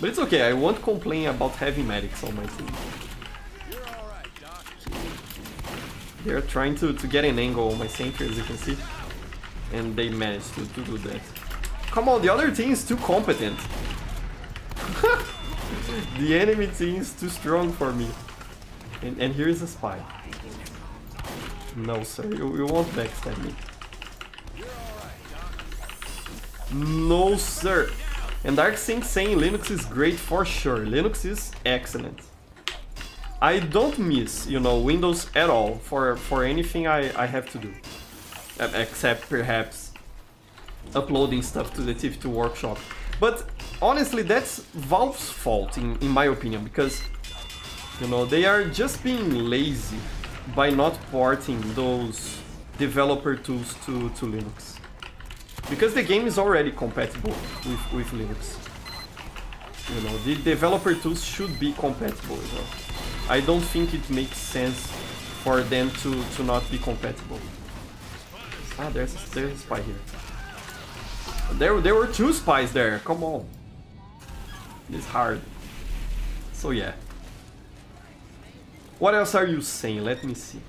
Speaker 1: But it's okay, I won't complain about heavy medics on my team. They're trying to get an angle on my center, as you can see, and they managed to do that. Come on, the other team is too competent. The enemy team is too strong for me. And here's a spy. No sir, you won't backstab me. No sir. And DarkSync saying Linux is great for sure. Linux is excellent. I don't miss, you know, Windows at all for anything I have to do. Except perhaps uploading stuff to the TF2 workshop. But honestly, that's Valve's fault in my opinion, because you know, they are just being lazy by not porting those developer tools to Linux. Because the game is already compatible with Linux. You know, the developer tools should be compatible as well. I don't think it makes sense for them to not be compatible. Ah, there's a spy here. There were two spies there, come on. It's hard. So yeah. What else are you saying? Let me see.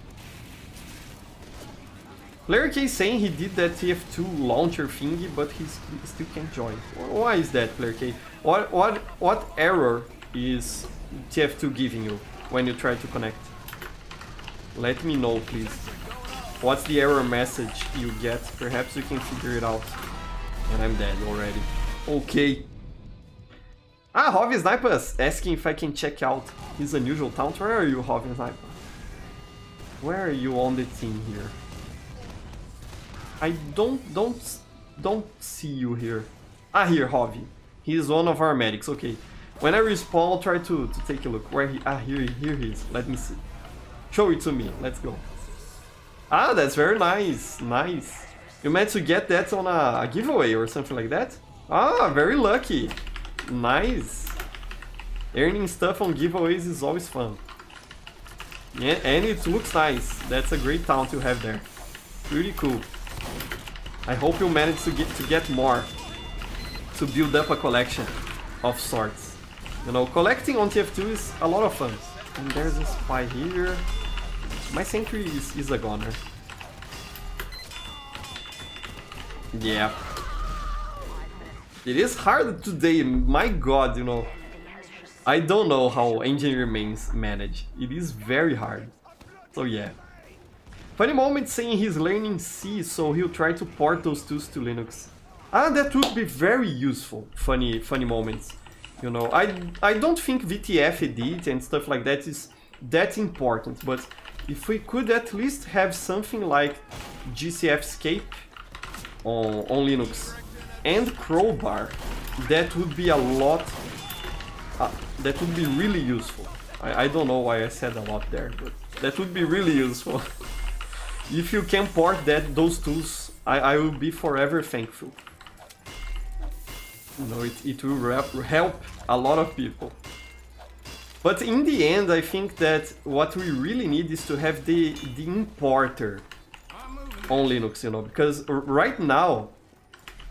Speaker 1: Player K saying he did that TF2 launcher thingy, but he still can't join. Why is that, Player K? What error is TF2 giving you when you try to connect? Let me know, please. What's the error message you get? Perhaps you can figure it out. And I'm dead already. Okay. Ah, Hovi Sniper asking if I can check out his unusual taunt. Where are you, Hovi Sniper? Where are you on the team here? I don't see you here. Ah, here, Hovi. He's one of our medics. Okay. When I respawn, I'll try to take a look. Where he? Ah, here he is. Let me see. Show it to me. Let's go. Ah, that's very nice. Nice. You managed to get that on a giveaway or something like that? Ah, very lucky. Nice. Earning stuff on giveaways is always fun. Yeah, and it looks nice. That's a great taunt you have there. Pretty cool. I hope you manage to get more, to build up a collection of sorts. You know, collecting on TF2 is a lot of fun. And there's a spy here. My sentry is a goner. Yeah. It is hard today, my god, you know. I don't know how engineer mains manage. It is very hard. So yeah. Funny Moment saying he's learning C, so he'll try to port those tools to Linux. Ah, that would be very useful. Funny Moments. You know, I don't think VTF edit and stuff like that is that important, but if we could at least have something like GCF escape on Linux, and crowbar, that would be a lot, that would be really useful. I don't know why I said a lot there, but that would be really useful. If you can port those tools, I will be forever thankful. You know, it will help a lot of people. But in the end, I think that what we really need is to have the importer on Linux, you know, because right now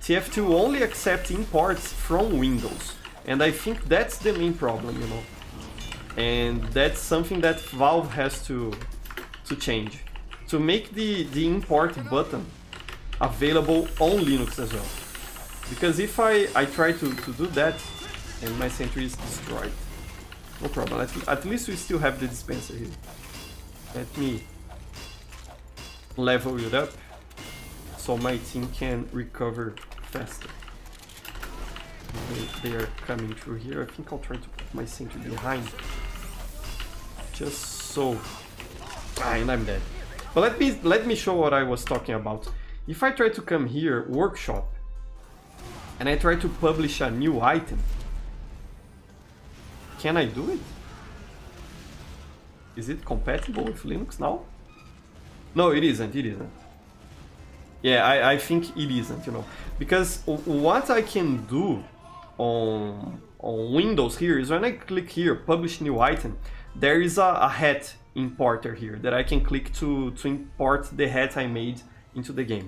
Speaker 1: TF2 only accepts imports from Windows, and I think that's the main problem, you know, and that's something that Valve has to change, to make the import button available on Linux as well. Because if I try to do that and my sentry is destroyed, no problem, at least we still have the dispenser here. Let me level it up so my team can recover faster. They are coming through here. I think I'll try to put my sentry behind, just so. And I'm dead. But let me show what I was talking about. If I try to come here, workshop, and I try to publish a new item, can I do it? Is it compatible with Linux now? No, it isn't, it isn't. Yeah, I think it isn't, you know. Because what I can do on Windows here is when I click here, publish new item, there is a hat importer here that I can click to import the hat I made into the game.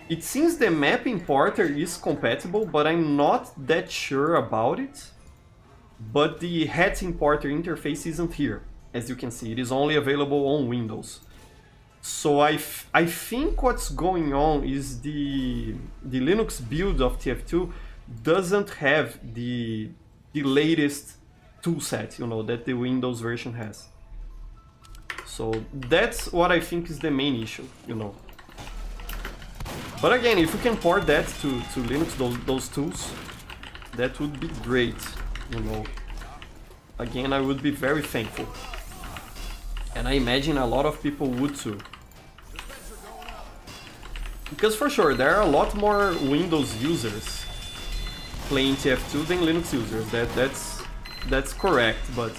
Speaker 1: It seems the map importer is compatible, but I'm not that sure about it. But the hat importer interface isn't here. As you can see, it is only available on Windows. So I think what's going on is the Linux build of TF2 doesn't have the latest toolset, you know, that the Windows version has. So that's what I think is the main issue, you know. But again, if you can port that to Linux, those tools, that would be great, you know. Again, I would be very thankful. And I imagine a lot of people would too. Because for sure, there are a lot more Windows users playing TF2 than Linux users. That's correct, but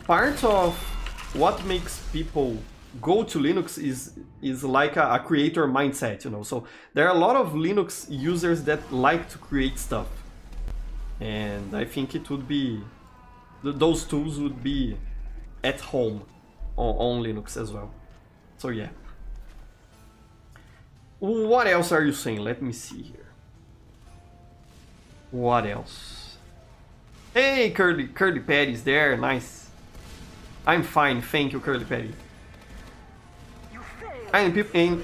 Speaker 1: part of what makes people go to Linux is like a creator mindset, you know. So there are a lot of Linux users that like to create stuff, and I think it would be those tools would be at home on Linux as well. So yeah. What else are you saying? Let me see here. What else? Hey, Curly Patty's there. Nice. I'm fine, thank you, Curly Patty. And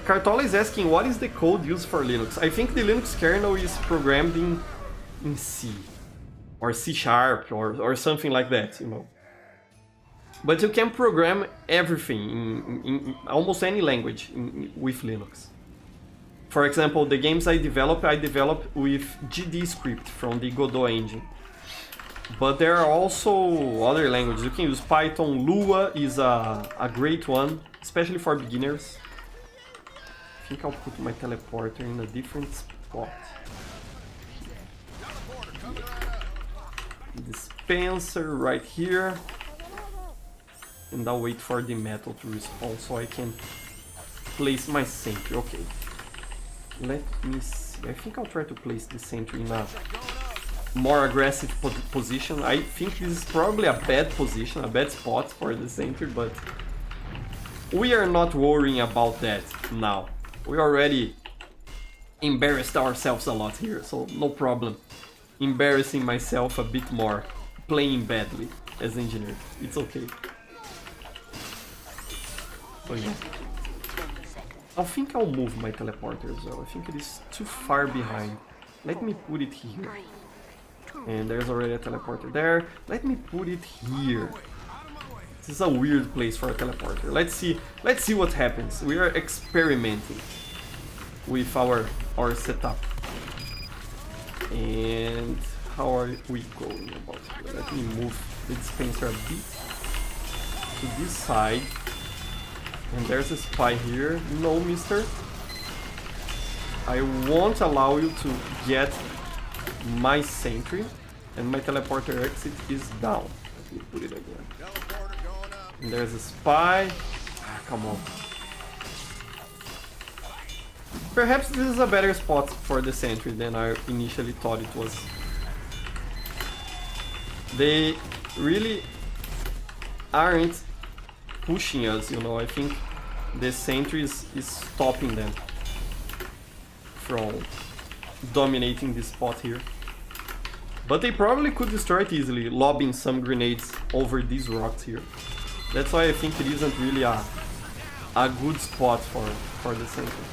Speaker 1: Cartola is asking what is the code used for Linux. I think the Linux kernel is programmed in C or C# or something like that, you know. But you can program everything in almost any language with Linux. For example, the games I develop with GD script from the Godot engine. But there are also other languages. You can use Python. Lua is a great one, especially for beginners. I think I'll put my teleporter in a different spot. Dispenser right here. And I'll wait for the metal to respawn so I can place my sentry. Okay. Let me see. I think I'll try to place the sentry in a more aggressive position. I think this is probably a bad position, a bad spot for the sentry, but we are not worrying about that now. We already embarrassed ourselves a lot here, so no problem. Embarrassing myself a bit more, playing badly as engineer. It's okay. So yeah. I think I'll move my teleporter as well. I think it is too far behind. Let me put it here. And there's already a teleporter there. Let me put it here. This is a weird place for a teleporter. Let's see what happens. We are experimenting with our setup. And how are we going about here? Let me move the dispenser a bit to this side. And there's a spy here. No, mister. I won't allow you to get my sentry, and my teleporter exit is down. Let me put it again. And there's a spy. Ah, come on. Perhaps this is a better spot for the sentry than I initially thought it was. They really aren't pushing us, you know. I think the sentry is stopping them from dominating this spot here. But they probably could destroy it easily, lobbing some grenades over these rocks here. That's why I think it isn't really a good spot for the sentry.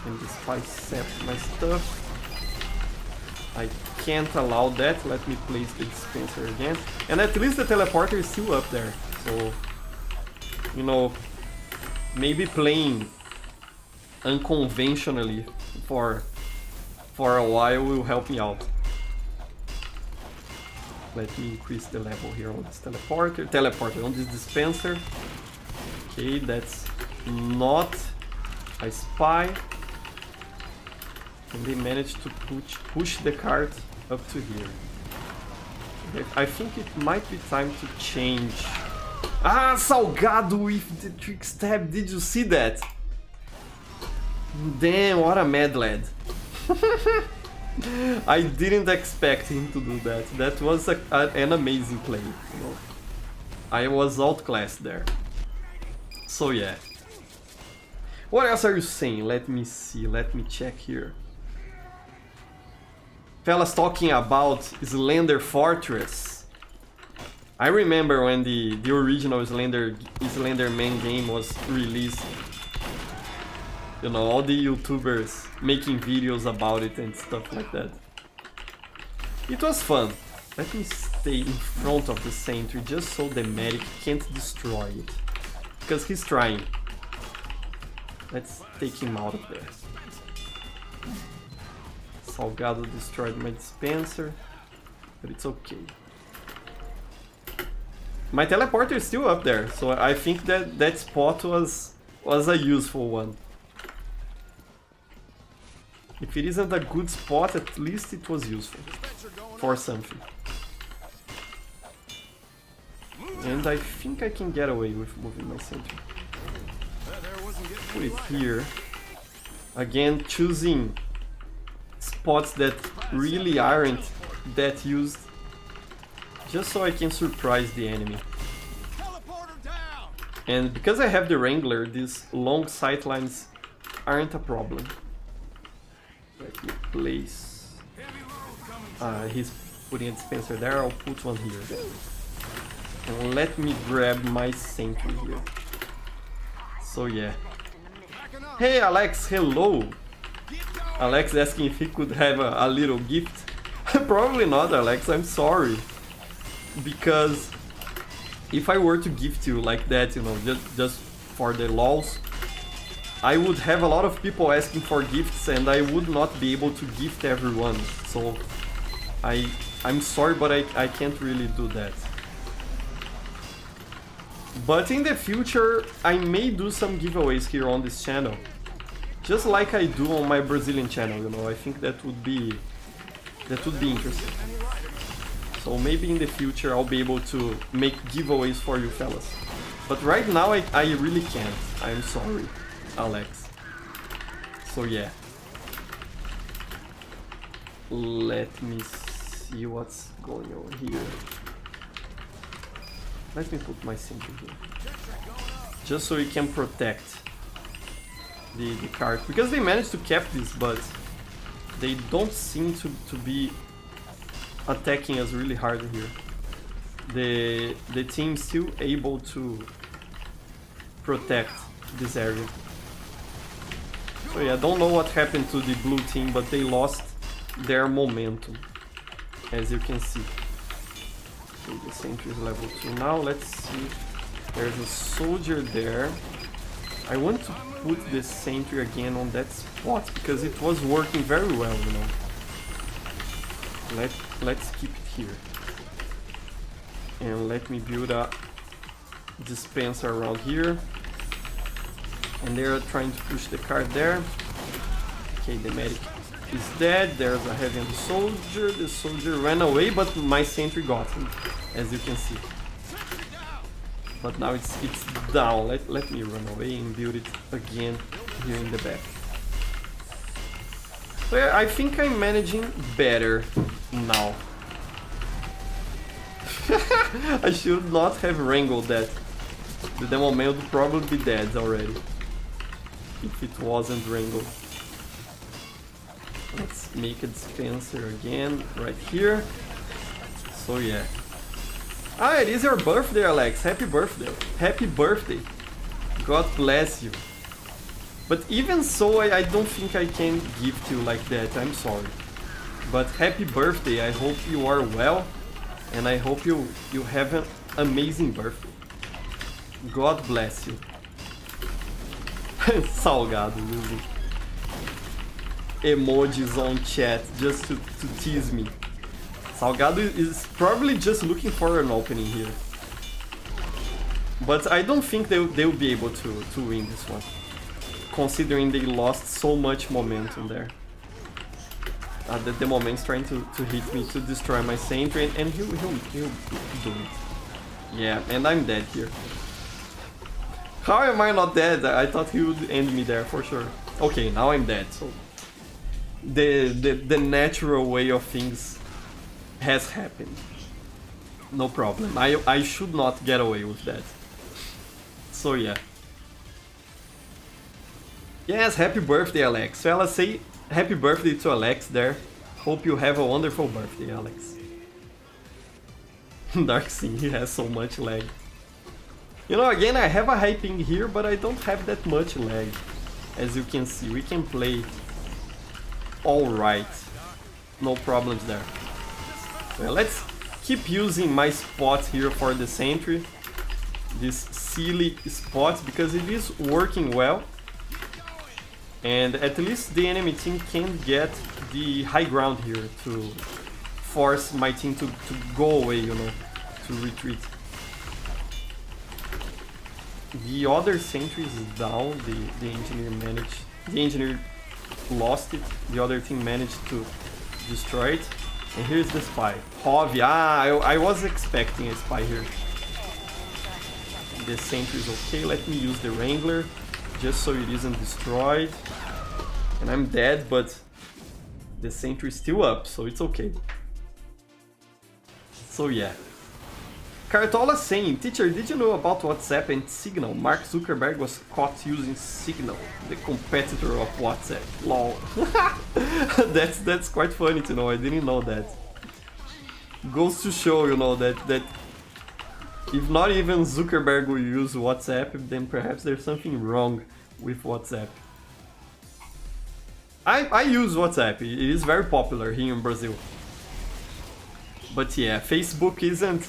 Speaker 1: And this spy set my stuff. I can't allow that. Let me place the dispenser again. And at least the teleporter is still up there. So, you know, maybe playing unconventionally for a while will help me out. Let me increase the level here on this teleporter on this dispenser. Okay, that's not a spy. And they managed to push the cart up to here. I think it might be time to change. Ah, Salgado with the trick stab. Did you see that? Damn, what a mad lad. I didn't expect him to do that. That was an amazing play. You know? I was outclassed there. So yeah. What else are you saying? Let me see. Let me check here. Fellas talking about Slender Fortress. I remember when the original Slenderman game was released. You know, all the YouTubers making videos about it and stuff like that. It was fun. Let me stay in front of the sentry just so the medic can't destroy it. Because he's trying. Let's take him out of there. Salgado destroyed my dispenser, but it's okay. My teleporter is still up there, so I think that spot was a useful one. If it isn't a good spot, at least it was useful for something. And I think I can get away with moving my sentry. Put it here. Again, choosing spots that really aren't that used, just so I can surprise the enemy. And because I have the Wrangler, these long sightlines aren't a problem. Let me place... he's putting a dispenser there, I'll put one here then. And let me grab my sentry here. So yeah. Hey Alex, hello! Alex asking if he could have a little gift. Probably not, Alex, I'm sorry. Because if I were to gift you like that, you know, just for the lols, I would have a lot of people asking for gifts and I would not be able to gift everyone. So I'm sorry, but I can't really do that. But in the future, I may do some giveaways here on this channel. Just like I do on my Brazilian channel, you know, I think that would be interesting. So maybe in the future I'll be able to make giveaways for you fellas. But right now I really can't. I'm sorry, Alex. So yeah. Let me see what's going on here. Let me put my sentry here. Just so we can protect the cart. Because they managed to cap this, but they don't seem to be attacking us really hard here. The team's still able to protect this area. So yeah, I don't know what happened to the blue team, but they lost their momentum, as you can see. Okay, the sentry is level 2 now. Let's see. There's a soldier there. I want to put the sentry again on that spot because it was working very well, you know. Let's keep it here. And let me build a dispenser around here. And they're trying to push the cart there. Okay, the medic is dead. There's a heavy on the soldier. The soldier ran away, but my sentry got him, as you can see. But now it's down. Let me run away and build it again here in the back. So yeah, I think I'm managing better now. I should not have wrangled that. The demo man would probably be dead already if it wasn't wrangled. Let's make a dispenser again right here. So yeah. Ah, it is your birthday, Alex. Happy birthday. Happy birthday. God bless you. But even so, I don't think I can gift you like that. I'm sorry. But happy birthday. I hope you are well. And I hope you have an amazing birthday. God bless you. Salgado using emojis on chat just to tease me. Salgado is probably just looking for an opening here. But I don't think they'll be able to win this one, considering they lost so much momentum there. The moment's trying to hit me to destroy my sentry, and he'll do it. Yeah, and I'm dead here. How am I not dead? I thought he would end me there for sure. Okay, now I'm dead, so the natural way of things has happened. No problem. I should not get away with that. So yeah. Yes, happy birthday, Alex. So let's say happy birthday to Alex there. Hope you have a wonderful birthday, Alex. Dark Scene, he has so much lag. You know, again, I have a high ping here, but I don't have that much lag. As you can see, we can play alright. No problems there. Well, let's keep using my spot here for the sentry. This silly spot, because it is working well. And at least the enemy team can get the high ground here to force my team to go away, you know, to retreat. The other sentry is down, the engineer managed, the engineer lost it, the other team managed to destroy it. And here's the spy. Hobby, I was expecting a spy here. The sentry is okay, let me use the Wrangler, just so it isn't destroyed. And I'm dead, but the sentry is still up, so it's okay. So yeah. Cartola saying, teacher, did you know about WhatsApp and Signal? Mark Zuckerberg was caught using Signal, the competitor of WhatsApp. Lol. That's quite funny to know, I didn't know that. Goes to show, you know, that if not even Zuckerberg will use WhatsApp, then perhaps there's something wrong with WhatsApp. I use WhatsApp, it is very popular here in Brazil. But yeah, Facebook isn't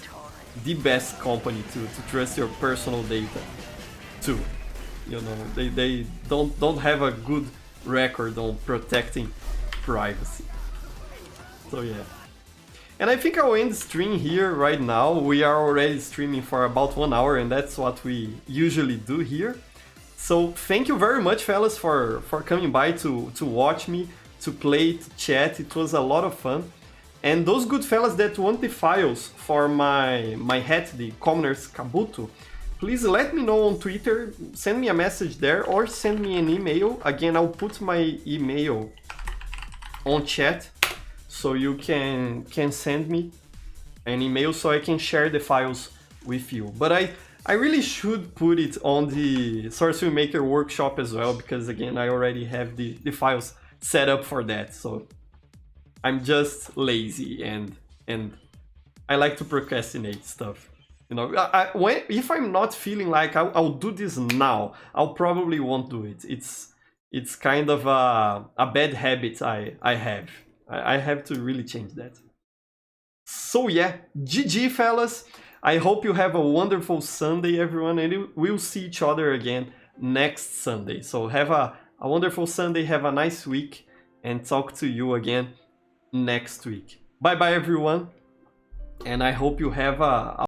Speaker 1: the best company to trust your personal data to. You know, they don't have a good record on protecting privacy. So yeah. And I think I'll end the stream here right now. We are already streaming for about 1 hour, and that's what we usually do here. So thank you very much, fellas, for coming by to watch me, to play, to chat. It was a lot of fun. And those good fellas that want the files for my hat, the Commoners Kabuto, please let me know on Twitter, send me a message there, or send me an email. Again, I'll put my email on chat, so you can send me an email so I can share the files with you. But I really should put it on the Sorcery Maker workshop as well, because again, I already have the files set up for that. So I'm just lazy and I like to procrastinate stuff. You know, if I'm not feeling like I'll do this now, I'll probably won't do it. It's kind of a bad habit I have. I have to really change that. So yeah, GG fellas. I hope you have a wonderful Sunday, everyone, and we'll see each other again next Sunday. So have a wonderful Sunday, have a nice week, and talk to you again next week. Bye bye everyone, and I hope you have a